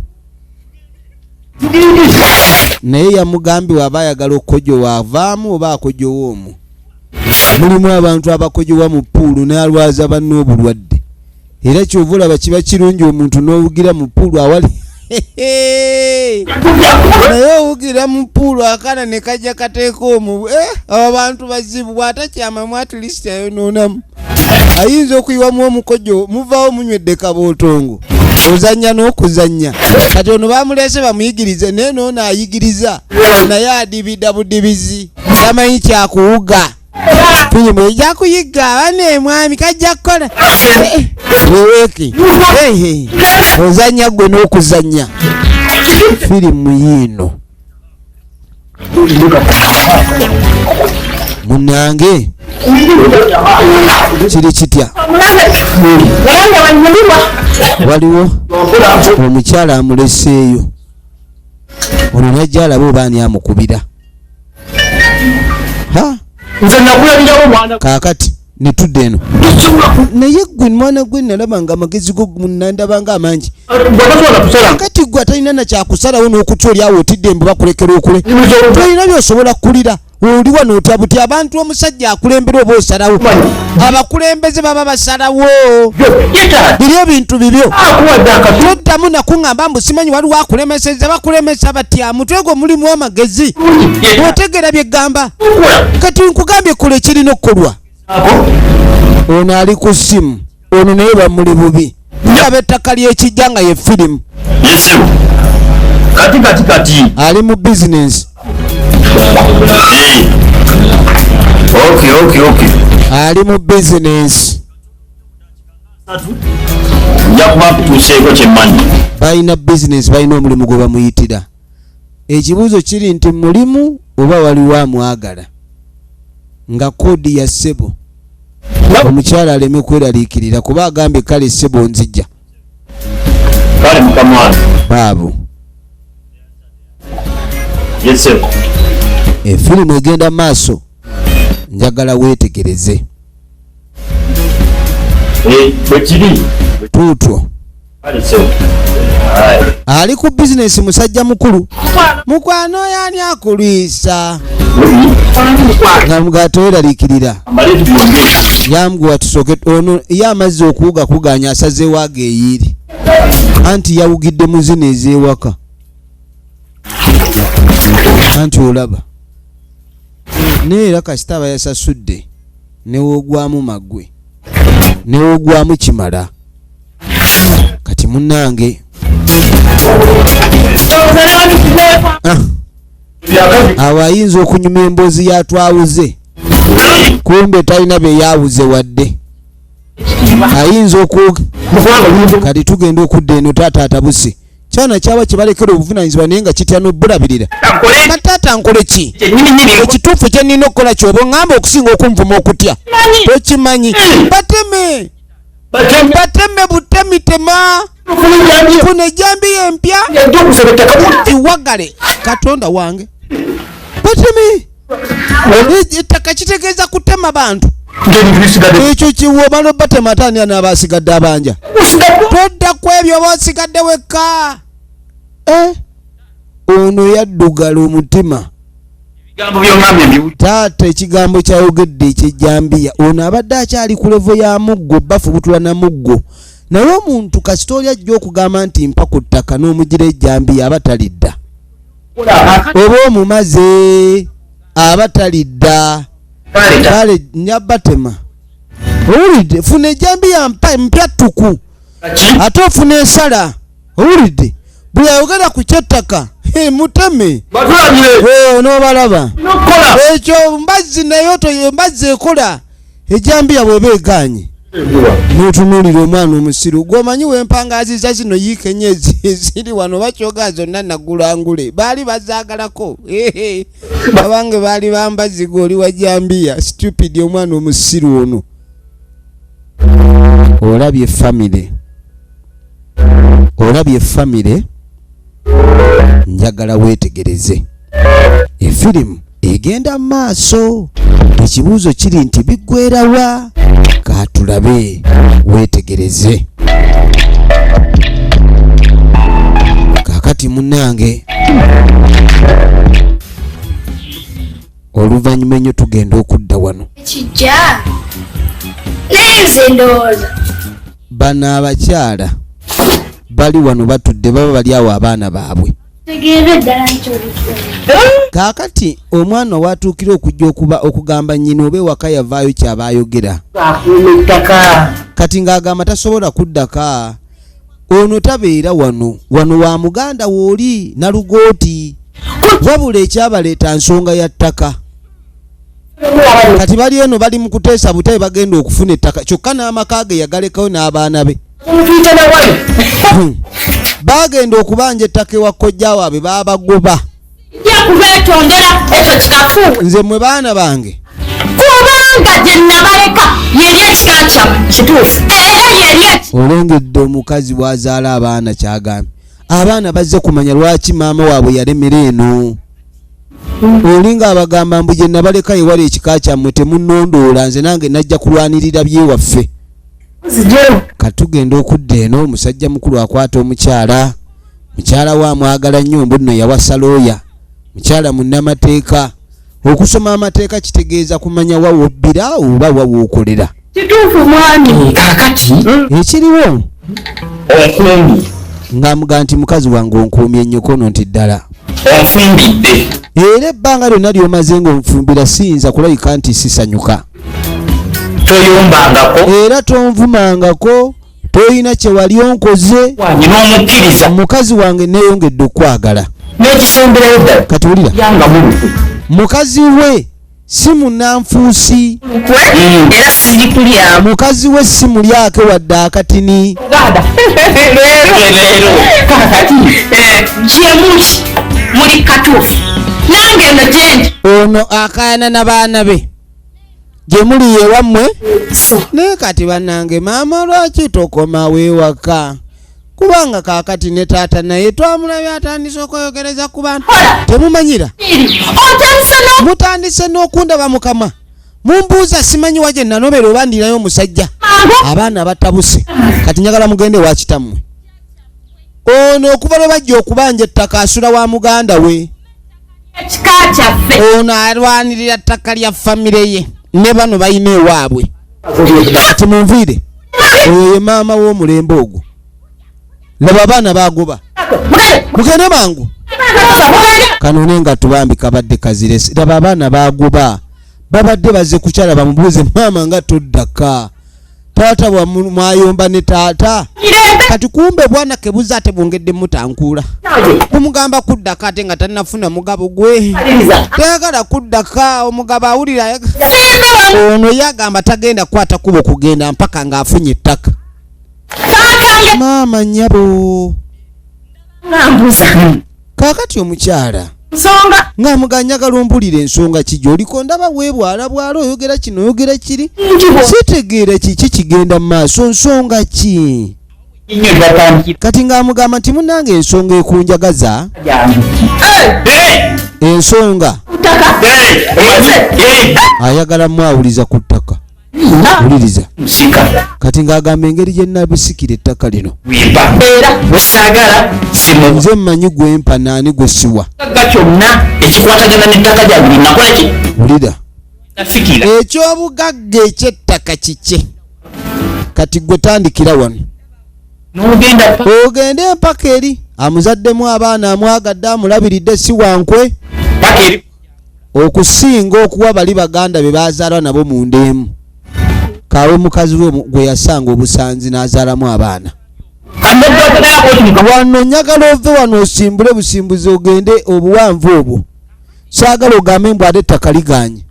naye yamugambye waba ayagala okukojowa avaamu oba akojowa omwo mulimu abantu abakojowa mu puulu n'alwaza banne obulwadde era kyova olaba kiba kirungi omuntu n'owugira mu puulu awali naye owugira mu puulu akana ne kajja kateeka omu abo abantu bazibu bw'atakyamamu atilisiti ayonoonamu ayinza okuyiwamu omukojo muvaawo munywedde kabootongo ozannya n'okuzannya kati ono bamuleese bamuyigirize naye noono ayigiriza naye adibida budibizi tamanyi kyakuwuga firimu ejja kuyiga bane mwami kajja kukola weweeki ozannya gwe n'okuzannya firimu yiino munnange kiri kitya waliwo omukyala amuleseeyo ono najja alaba obaani amukubira kaakati netudde eno naye gwe mwana gwe nalaba nga amagezi go munandaba nga amangi kakati gwe atalina nakyakusalawo n'okutya oli awo otidde embu bakulekera okule tolina byosobola kulira oli wano otya buti abantu omusajja akulembera oba osalawo abakulembeze baba basalawo biri ebintu bibyo toddamu nakuŋŋamba mbu simanyi waliwo akulemeseza bakulemesa batya mutwe gwo mulimu amagezi otegeera byeggamba kati nkugambye kola ekirina okukolwa ono ali ku ssimu ono naye bamuli bubi aba ettaka ly'ekijja nga ye firimu kati ali mu bizinensi ali mu bizinensi balina bizinensi balina omulimu gwe bamuyitira ekibuuzo kiri nti mulimu oba waliwo amwagala nga koodi ya ssebo omukyala aleme kweraliikirira kuba agambye kale ssebo nzijja baabo efirimu egenda maaso njagala weetegereze tuutwo ali ku bizinesi musajja mukulu mukwano oyo ani akulwisa nga mugatoweraliikirira yamuguwa tusooke ono ye amazzi okuwuga kuganya asazeewo ageeyiiri anti yawugidde mu zino ez'ewaka anti olaba naye era kasita aba yasasudde newoogwamu magwe newoogwamu kimala kati munnange awo ayinza okunyuma emboozi yatwawuze kumbe talina bye yawuze wadde ayinza kati tugenda okudda eno taata atabuse kyana kyaba kyebalekera obuvunanyizibwa naye nga kitya n'obbulabirira nga taata nkole ki ekituufu kyenina okukola kyoba oŋŋamba okusinga okunvuma okutya tokimanyi bateme butemitema funa ejambi empya iwagale katonda wange bateme ettaka kitegeeza kutema bantu ekyo kiwomala obatema ataani anaabasigadde abanja todda ku ebyo oba osigadde wekka ono yaddugala omutima taata ekigambo kyayogedde ekyejjambiya ono abadde akyali ku levo ya muggo bafubutula na muggo naye omuntu kasita oli ajja okugamba nti mpa ku ttaka n'omugira ejjambiya aba talidda oba omumaze aba talidda kale nyabatema owulidde funa ejjambiya mpyattuku ate ofuna ensala owulidde buli ayogera ku kyettaka muteme n'obalaba ekyo mbazzi naye otoyo mbazzi ekola ejjambiya bw'eba eganye n'otunuulira omwana omusiru gw'omanyi w'empangaziza zino yiikenye ziri wano bakyoga zonna nagulangule baali bazaagalako abange baali bambaziga oli wa jjambiya stupid omwana omusiru ono olabye famire njagala weetegereze efirimu egenda mu maaso ekibuuzo kiri nti biggwerawa katulabe weetegereze kakati munnange oluvannyuma ennyo tugenda okudda wano kijja nenze ndowooza bano abakyala bali wano batudde baba bali awo abaana baabwe tegeera ddala nkyolifuna kaakati omwana watuukira okujja okugamba nnyina oba ewaka yavaayo kyaba ayogera kati ng'agamba tasobola kuddaka ono tabeera wano wa muganda wooli nalugooti wabula ekyabaleeta nsonga ya ttaka kati bali eno bali mu kuteesa butabe bagenda okufuna ettaka kyokka n'amaka ge yagalekayo n'abaana be bagenda okubanja ettaka ewa kojja waabwe baabagoba kubetondera ekyo kikafu nze mwe baana bange kubanga gye nabaleka yeri ekika kyammwe kituufu era yeri olengedde omukazi bw'azaala abaana kyagambye abaana bazze kumanya lwaki maama waabwe yalemera eno olinga abagamba mbu gye nabaleka ewala ekika kyammwe temunnondoola nze nange najja kulwanirira byewaffe katugenda okudda eno omusajja mukulu akwata omukyala we amwagala nnyo mbu nno yawasa looya mukyala munnamateeka okusoma amateeka kitegeeza kumanya wawobbira oba wawookolera kituufu mwami kakati ekiriwo onkumbi ng'amugaa nti mukazi wange onkuumye ennyokono nti ddala onfumbidde era ebbanga lyonna ly'omaze ng'onfumbira siyinza kulabika nti sisanyuka toyombangako era tonvumangako toyina kye wali onkoze wanyina omukkiriza mukazi wange neeyongedde okwagala n'ekisemberayo ddala kati wulira yanga muluku mukazi we si munnanfuusi era sigikulyamu mukazi we si mulyake wadde akatini leero kakati gyemuki muli katuufu nange eno gyendi ono akaayana n'abaana be gye muli yewammwe so naye kati bannange maama lwaki tokomawo ewaka kubanga kaakati ne taata naye twamulabye atandise okweyogereza ku bantu temumanyira mutandise n'okundaba mukama mumbuuza simanyi wa gye nanobera oba ndinayo omusajja abaana batabuse kati njagala mugende wa kitammwe ono okuva lwe bajja okubanja ettaka asula wa muganda we ekika kyaffe ono alwanirira ttaka lya famire ye ne bano balina ewaabwe kati munviire oyo ye maama w'omulembe ogwo laba abaana bagoba mugende mangu kanone nga tubambi kabadde kaziresi laba abaana bagoba babadde baze kukyala bamubuuze maama nga toddaka taata mwayomba ne taata kati kumbe bwana kebuza ate bwongedde mutankuula kumugamba kuddaka ate nga tannafuna mugabo gwe tayagala kuddaka omugabo awulira ono yagamba tagenda kukwata kuba okugenda mpaka ng'afunye ettaka maama nnyabo kaakati omukyala nsonga ng'amuganyagala ompulira ensonga kijja oliko ndaba weebwala bwala oyogera kino oyogera kiri sitegeera kiki kigenda mu maaso nsonga ki kati ng'amugamba nti munnange ensonga ekunjagaza ensonga ayagala mwawuliza ku ttaka uliriza Musika. kati ng'agamba engeri gye nabisikira ettaka lino Wimba. Era busagala simu. nze mmanyi gwempa naani gwe siwa Kagga kyonna ekikwatagana n'ettaka lya buli nakola ki? wulira Nafikira. eky'obugagga eky'ettaka kike kati gwe tandikira wano N'ogenda pa. ogende empaka eri amuzaddemu abaana amwagadde amulabiridde si wankwe Paka eri. okusinga okuwa bali baganda be baazaalwa nabo mu ndeemu kaawe mukazi we gwe yasanga obusanzi n'azaalamu abaana Kande bwatagala kwoti wano nyagala ove wano osimbule busimbuzi ogende obuwanvu obwo saagala ogambe mbw ate ettaka liganye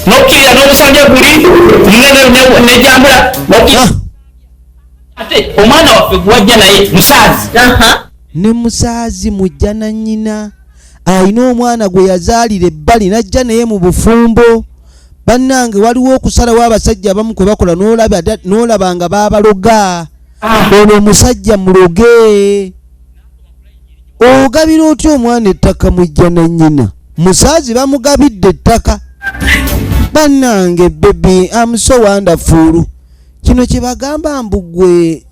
n'okkirira n'omusajja guli nejambula n'okkirira. Ate omwana waffe gwajja naye musaazi. ne musaazi mujja na nnyina ayina omwana gwe yazaalira ebbali najja naye mu bufumbo bannange waliwo okusalawo abasajja abamu kwe bakola n'olaba nga baabaloga ono omusajja muloge ogabira otya omwana ettaka mujja na nnyina musaazi bamugabidde ettaka bannange bebi so wonderful kino kye bagamba mbugwe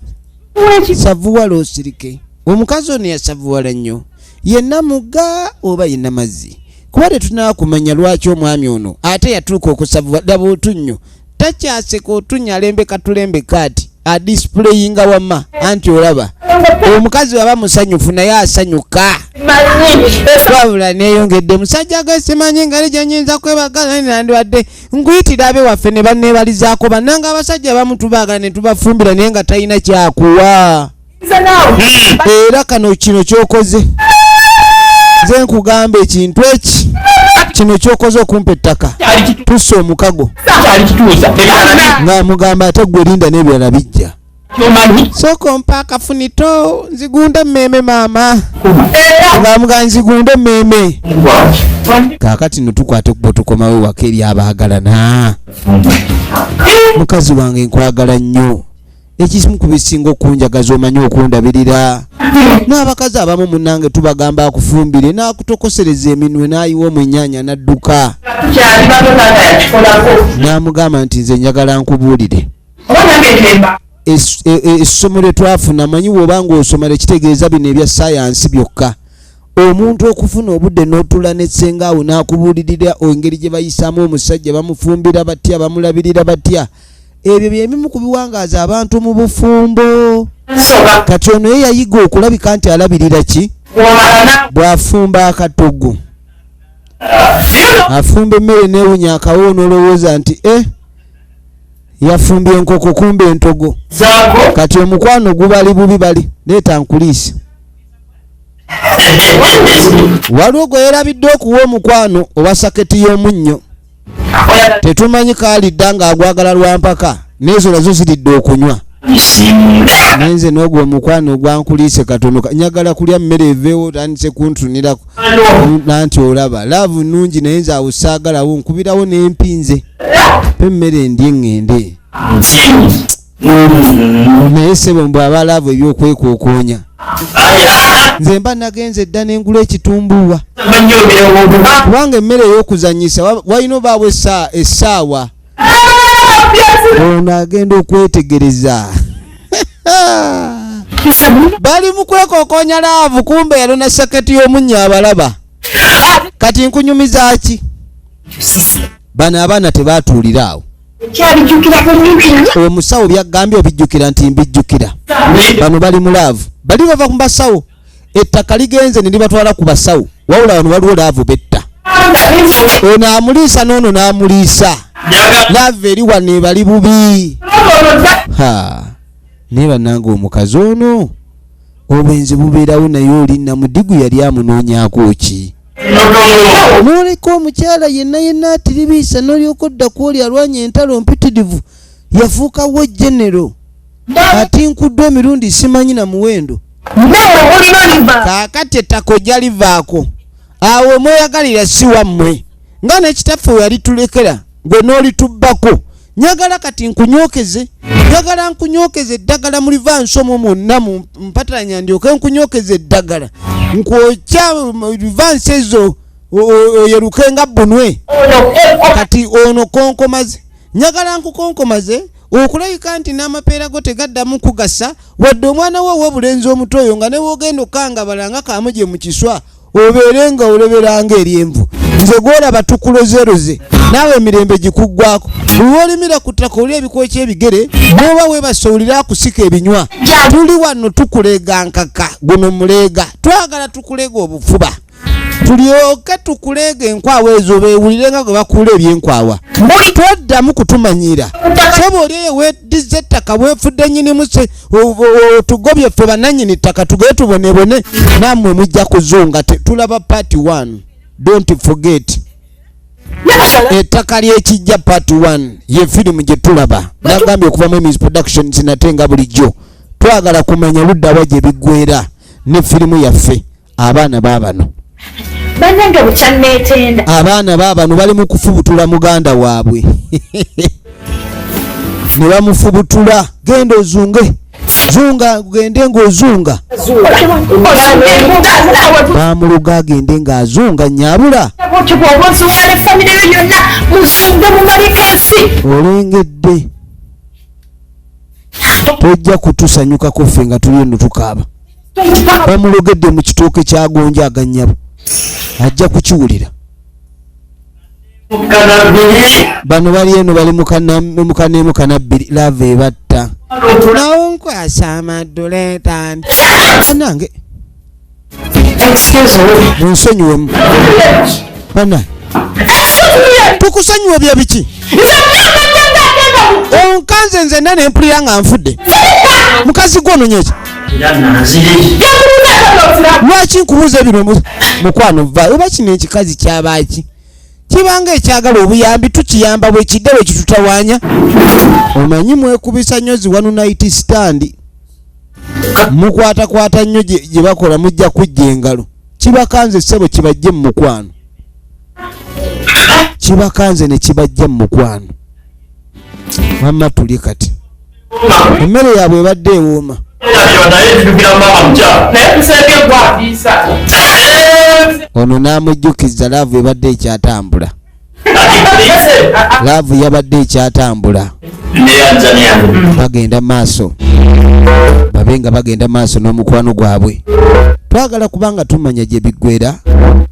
savuwala osirike omukazi ono yasavuwala nnyo yenna mugga oba yenna mazzi kuba tetunaakumanya lwaki omwami ono ate yatuuka okusavuwala daba otunnyo takyaseka otunnyo alembeka tulembeka ati adisplayinga wama anti olaba omukazi waba musanyufu naye asanyuka wabula neeyongedde musajja agesimanyi engeri gyenyinza kwebagala nandiwadde nkuyitira abe waffe ne banneebalizaako bannanga abasajja abamu tubaagala ne tubafumbira naye nga talina kyakuwa era kano kino kyokoze nze nkugamba ekintu eki kino kyokoze okumpa ettaka tussa omukago kyali kituusa ebirala nga mugamba ate gwe linda n'ebirala bijja kyomanyi. sooka ompa akafunito nzigunde mmeeme maama nga mugamba nzigunde mmeeme kaakati no tukwate kubo tukomawo waka eri abaagalana mukazi wange nkwagala nnyo ekimu ku bisinga okunjagaza omanyi okundabirira n'abakazi abamu munnange tubagamba akufumbire n'akutokosereza eminwe n'ayiwa omwennyanja n'adduka Kyali batotanga yakikolako. n'amugamba nti nze njagala nkubuulire Oba nange temba. essomo lye twafuna manyi bw'obanga osoma lekitegeeza bino ebya sayansi byokka omuntu okufuna obudde n'otula n'essengaawo n'akubuulirira engeri gye bayisaamu omusajja bamufumbira batya bamulabirira batya ebyo byebimu ku biwangaaza abantu mu bufumbo Soka. kati ono ye yayiga okulabika nti alabirira ki Wala. bw'afumba akatogo afumba emmere neewunya akawo n'olowooza nti yafumbye enkoko kumba entogo Zaako. kati omukwano gubali bubi bali leeta nkuliisa waliwo gwe yerabidde okuwa omukwano owa saketi y'omunnyo tetumanyi kaalidda ng'agwagala lwampaka n'ezo nazo ziridde okunywa nenze n'ogwo omukwano ogwankuliise katono nyagala kulya mmere eveewo otandise kuntunirako nanti olaba laavu nnungi naye nze awo saagalawo nkubirawo n'empinze pe emmere ndye eŋŋende naye sebo mbw aba laavu ebyokwekookoonya nze mba nagenze dda n'engula ekitumbuwa kubanga emmere ey'okuzanyisa walina obaawo essaawa ono agenda okwetegereza bali mu kwekookoonya laavu kumbe yalona saketi y'omunnya abalaba kati nkunyumiza ki bano abaana tebaatuulira awo omusawo byaggambye obijjukira nti mbijjukira bano bali mu laavu bali bava ku basawo ettaka ligenze ne libatwala ku basawo wawula wano waliwo laavu betta ono amuliisa n'ono n'amuliisa laavu eri wano ebali bubi naye bannanga omukazi ono obwenzi bubeerawo naye oli namudigu yali amunoonyaako ki n'oleka omukyala yenna atiribiisa n'olyoka odda ku oli alwanya entalo mpitirivu yafuukawo genero ati nkudde emirundi simanyi na muwendo kaakati ettaka ojja livaako awo mweyagalira si wammwe nga nekitaffe we yalitulekera gwe n'olitubbako nyagala kati nkunyokeze njagala nkunyokeze eddagala mu livansomo mwonna mpatalanya ndyoke nkunyokeze eddagala nkwokya livansi ezo oyeruke nga bbunwe kati ono konkomaze Nyagala nkukonkomaze okulayika nti n'amapeera go tegaddamu kugasa wadde omwana wo w'obulenzi omuto oyo nga ne wogenda okanga balanga kaamuje mu kiswa obeere nga oleberanga eryenvu nze gwolaba tukulozeroze naawe emirembe gikuggwako buli wolimira ku ttaka oli ebikooki ebigere bwoba weebasowulira akusika ebinywa tuli wano tukuleega nkaka guno muleega twagala tukuleega obufuba tulyoke tukuleega enkwawa ezo beewulire nga gwe bakuula ebyenkwawa toddamu kutumanyira soba oli eyo weeddiza ettaka bwefudde nnyinimu tugobye ffe bannannyini ttaka tugere tubonebone nammwe mujja kuzunga tulaba part 1 don't forget ettaka ly'ekijja part 1 ye firimu gye tulaba nagambye okuva mu Emis Productions nate nga bulijjo twagala kumanya ludda wa gye biggwera ne firimu yaffe abaana baabano bannange bukyanneetenda abaana baabano bali mu kufubutula muganda waabwe ne bamufubutula genda ozunge zunga gende ng'ozunga bamuluga agende ng'azunga nnyabula olengedde tojja kutusanyukako ffe nga tuli eno tukaaba bamulogedde mu kitooke kya gonja aganyabo ajja kukiwulira bano bali eno bali mukaneemu kanabbiri lava ebatta nawo nkwasa amaduleeta nange munsonyiwemu bana tukusonyiwa bya biki onkanze nzenna nempulira nga nfudde mukazi gwononyeki lwaki nkubuuza ebino mukwano vaayo oba kino ekikazi kyabaki kibanga ekyagala obuyambi tukiyamba bwekidde bwe kitutawaanya omanyi mwekubisa nnyo ziwanu night stand mukwatakwata nnyo gye bakola mujja kujja engalo kibakanze ssebo kibajje mu mukwano kibakanze ne kibajja mu mukwano wamma tuli kati emmere yaabwe ebadde ewooma ono n'amujjukiza laavu ebadde ekyatambula laavu yabadde ekyatambula bagenda maaso babe nga bagenda maaso n'omukwano gwabwe twagala kubanga tumanya gye biggwera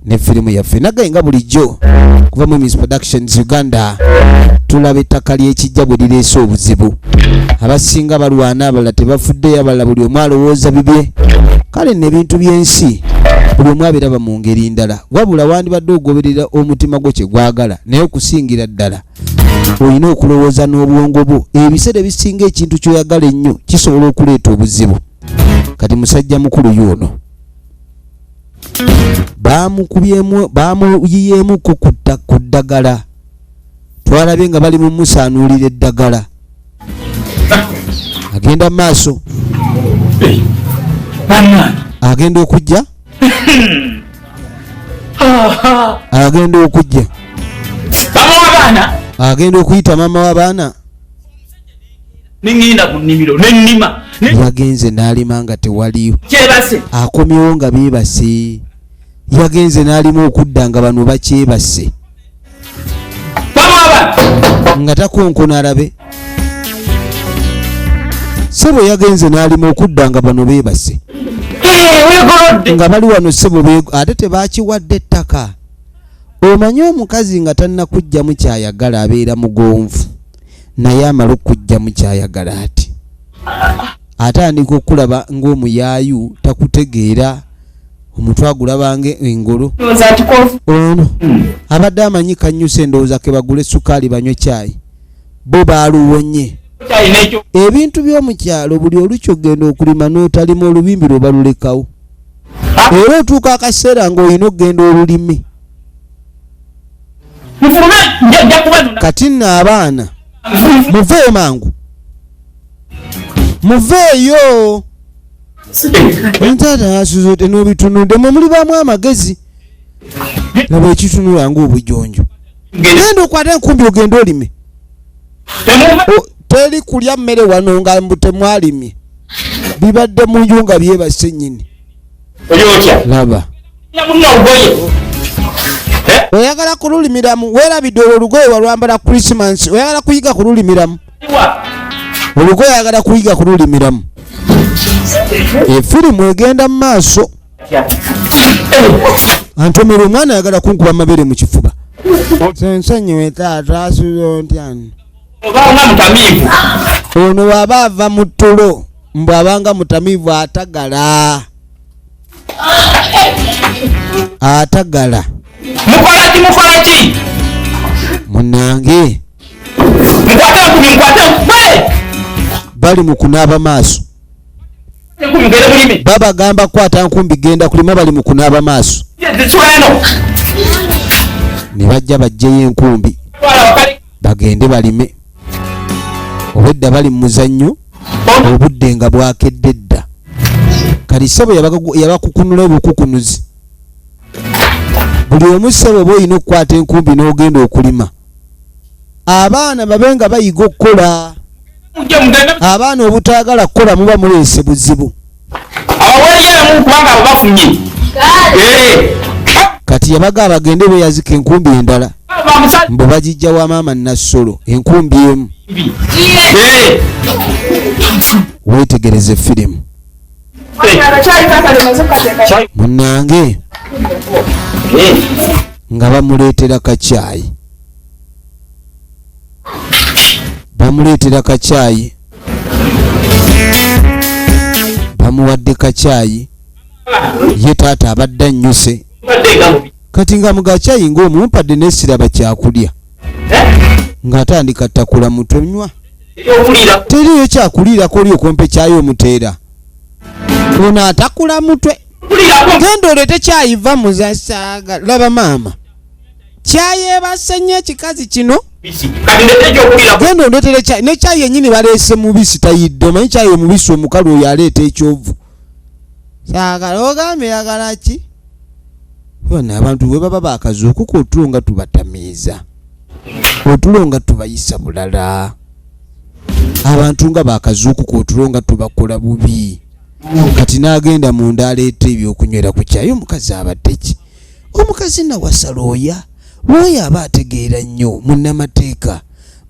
ne firimu yaffe nagaye nga bulijjo kuva mu Emis Productions Uganda tulaba ettaka ly'ekijja bwe lireese obuzibu abasinga balwana abalala tebafuddeyo abalala buli omu alowooza bibye kale n'ebintu by'ensi buli omu abiraba mu ngeri ndala wabula wandibadde ogoberera omutima gwo kye gwagala naye okusingira ddala olina okulowooza n'obwongo bwo ebiseera ebisinga ekintu ky'oyagala ennyo kisobola okuleeta obuzibu kati musajja mukulu y'ono baamuyiyeemuko ku ddagala twalabye nga bali mu musaanuulira eddagala agenda maaso agenda okujja agenda okujja agenda okuyita maama w'abaana ningenda ku nnimiro nennima yagenze n'alima nga tewaliyo akomyewo nga beebase yagenze n'alima okudda nga bano bakyebase nga takonkona alabe sebo yagenze n'alima okudda nga bano beebase nga bali wano sebo ate tebakiwadde ettaka omanyi omukazi nga tannakujjamu kyayagala abeera mugonvu naye amala okujjamu kyayagala ati atandika okulaba ng'omuyaayu takutegeera omutwe agulabanga engolo ono abadde amanyi kannyusa endowooza ke bagule sukaali banywe caayi bo baaluwonye ebintu by'omukyalo buli olukyogenda okulima n'otalima olubimbi lwe balulekawo era otuuka akaseera ng'olina okgenda olulime kati nno abaana muveeyo mangu muveeyo entaata asuzote n'obitunudde mwe mulibaamu amagezi laba ekitunula ng'obujonjo genda okwata enkumbi ogenda olime teri kulya mmere wano nga mbu temwalimye bibadde mu nju nga byebase nnyini laba oyagala kululimiramu werabidde olugoye walwambala Christmas oyagala kuyiga kululimiramu olugoye oyagala kuyiga kululimiramu efirimu egenda mu maaso antomera omwana ayagala kunkuba amabere mu kifuba sensonyiwe taata asuzo ntyani ono bw'aba ava mu tulo mbw'abanga mutamiivu atagala mukola ki munange bali mu kunaaba maaso babagamba kwata nkumbi genda kulima bali mu kunaaba maaso ne bajja bajjeyo enkumbi bagende balime obwedda bali mu muzannyo obudde nga bwakedde dda kali ssebo yabakukunula obukukunuzi buli omu ssebo oba olina okukwata enkumbi n'ogenda okulima abaana babe nga bayiga okukola abaana obutaagala kukola muba muleese buzibu kati yabaga bagende beyazika enkumbi endala mbu bagijja wa maama Nassolo enkumbi emu wetegereze firimu munange nga bamuleetera kacaayi bamuwadde kacaayi ye taata abadde annyuse kati nga mugacaayi ng'omumpadde n'essiraba kyakulya ng'atandika ttakula mutwe nywa teriyo kyakuliirako oli okompe kyayo omuteera ono atakula mutwe genda oleete kyayiva muzasaaga laba maama kyayebase nnyo ekikazi kino genda ondeetere kyayi ne kyayi yennyini baleese mubisi tayidde omanyi kyayi omubisi omukalu oyo aleeta ekyovu saagala ogambye yagala ki bana abantu bwe baba bakazuukuka otulo nga tubatamiiza otulo nga tubayisa bulala abantu nga bakazuukuka otulo nga tubakola bubi kati n'agenda munda aleeta ebyokunywera ku kyayi omukazi abadde ki omukazi nawasalooya lwoyo aba ategeera nnyo munnamateeka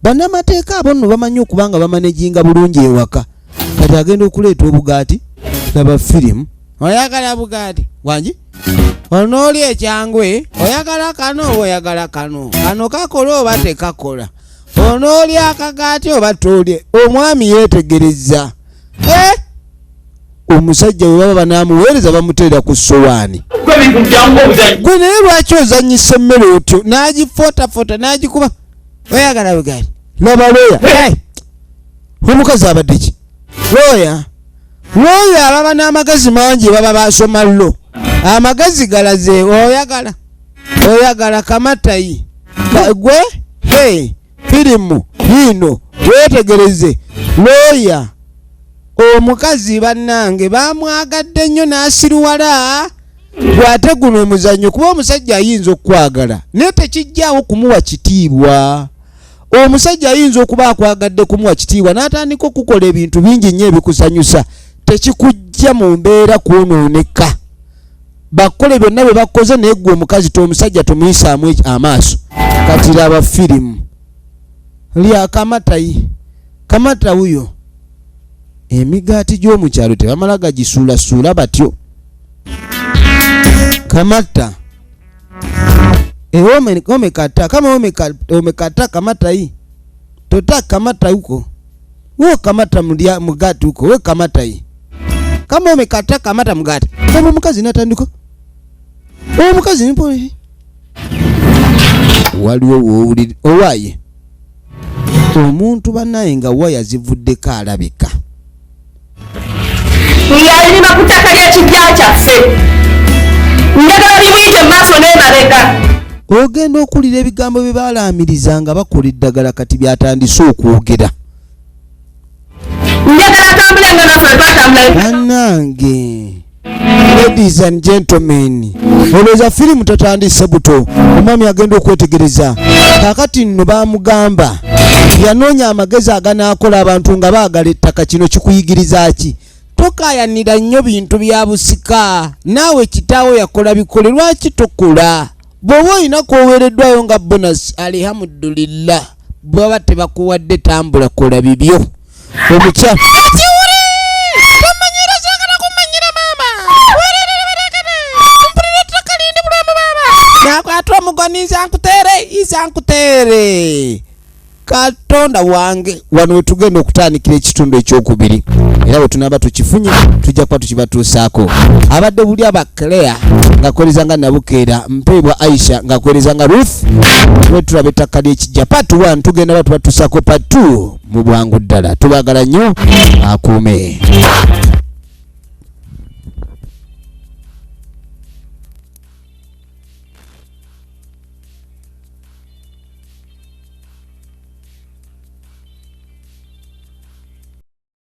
bannamateeka abo nno bamanyi okuba nga bamanejinga bulungi ewaka kati agenda okuleeta obugaati laba firimu oyagala bugaati wangi onooli ekyangwe oyagala kano oba oyagala kano kakola oba tekakola onooli akagaati oba toolye omwami yeetegereza omusajja we baba banamuweereza bamuteera ku sowaani gwe naye lwaki ozanyisa emmere otyo n'agifootafota n'agikuba oyagala bugaati laba looya omukazi abadde ki looya alaba n'amagezi mangi baba basoma llo amagezi galaze oyagala kamatayi gwe firimu yino weetegereze looya omukazi bannange bamwagadde nnyo n'asiruwala gwate guno omuzannyo kuba omusajja ayinza okukwagala naye tekijjaawo kumuwa kitiibwa omusajja ayinza okuba akwagadde kumuwa kitiibwa n'atandika okukola ebintu bingi nnyo ebikusanyusa tekikujja mu mbeera kwonooneka bakole byonna bwe bakoze naye gwe omukazi omusajja tomuyisaamu amaaso kati laba firimu lya kamata wuyo emigaati gy'omukyalo tebamala gagisuulasuula batyo kamata omekata kama omekata kamata hii tota kamata huko wewe kamata mugati huko wewe kamata hii kama omekata kamata mugati kama mukazi natandika mukazi nipo waliwo wouli owaye omuntu banaye nga waya zivuddeko alabika yalina kutaka ly'ekijja kyaffe njagala bibuyite mu maaso n'emabega ogenda okulira ebigambo bye baalaamiriza nga bakola eddagala kati byatandise okwogera njagala atambule nga naffe twatambula bannange ladies and gentlemen olowooza firimu tatandise buto omwami agenda okwetegereza kaakati nno baamugamba yanoonya amagezi aganaakola abantu nga baagala ettaka kino kikuyigiriza ki tokayanira nnyo bintu bya busika naawe kitaawo yakola bikole lwaki tokola bw'oba olina kwoweereddwayo nga bonus alhamdulillah bw'aba tebakuwadde tambula kola bibyo omukyala nakwatwa mugoni nkutere Katonda wange wano wetugenda okutandikira ekitundu ekyokubiri era bwe tunaba tukifunye tujja kuba tukibatuusaako abadde buli abakleya ng'akoleza nga Nabukeera Mpeebwa Aisha ng'akoleza nga Ruth we tulaba ettaka ly'ekijja part 1 tugenda ba tubatuusaako part 2 mu bwangu ddala tubaagala nnyo akuume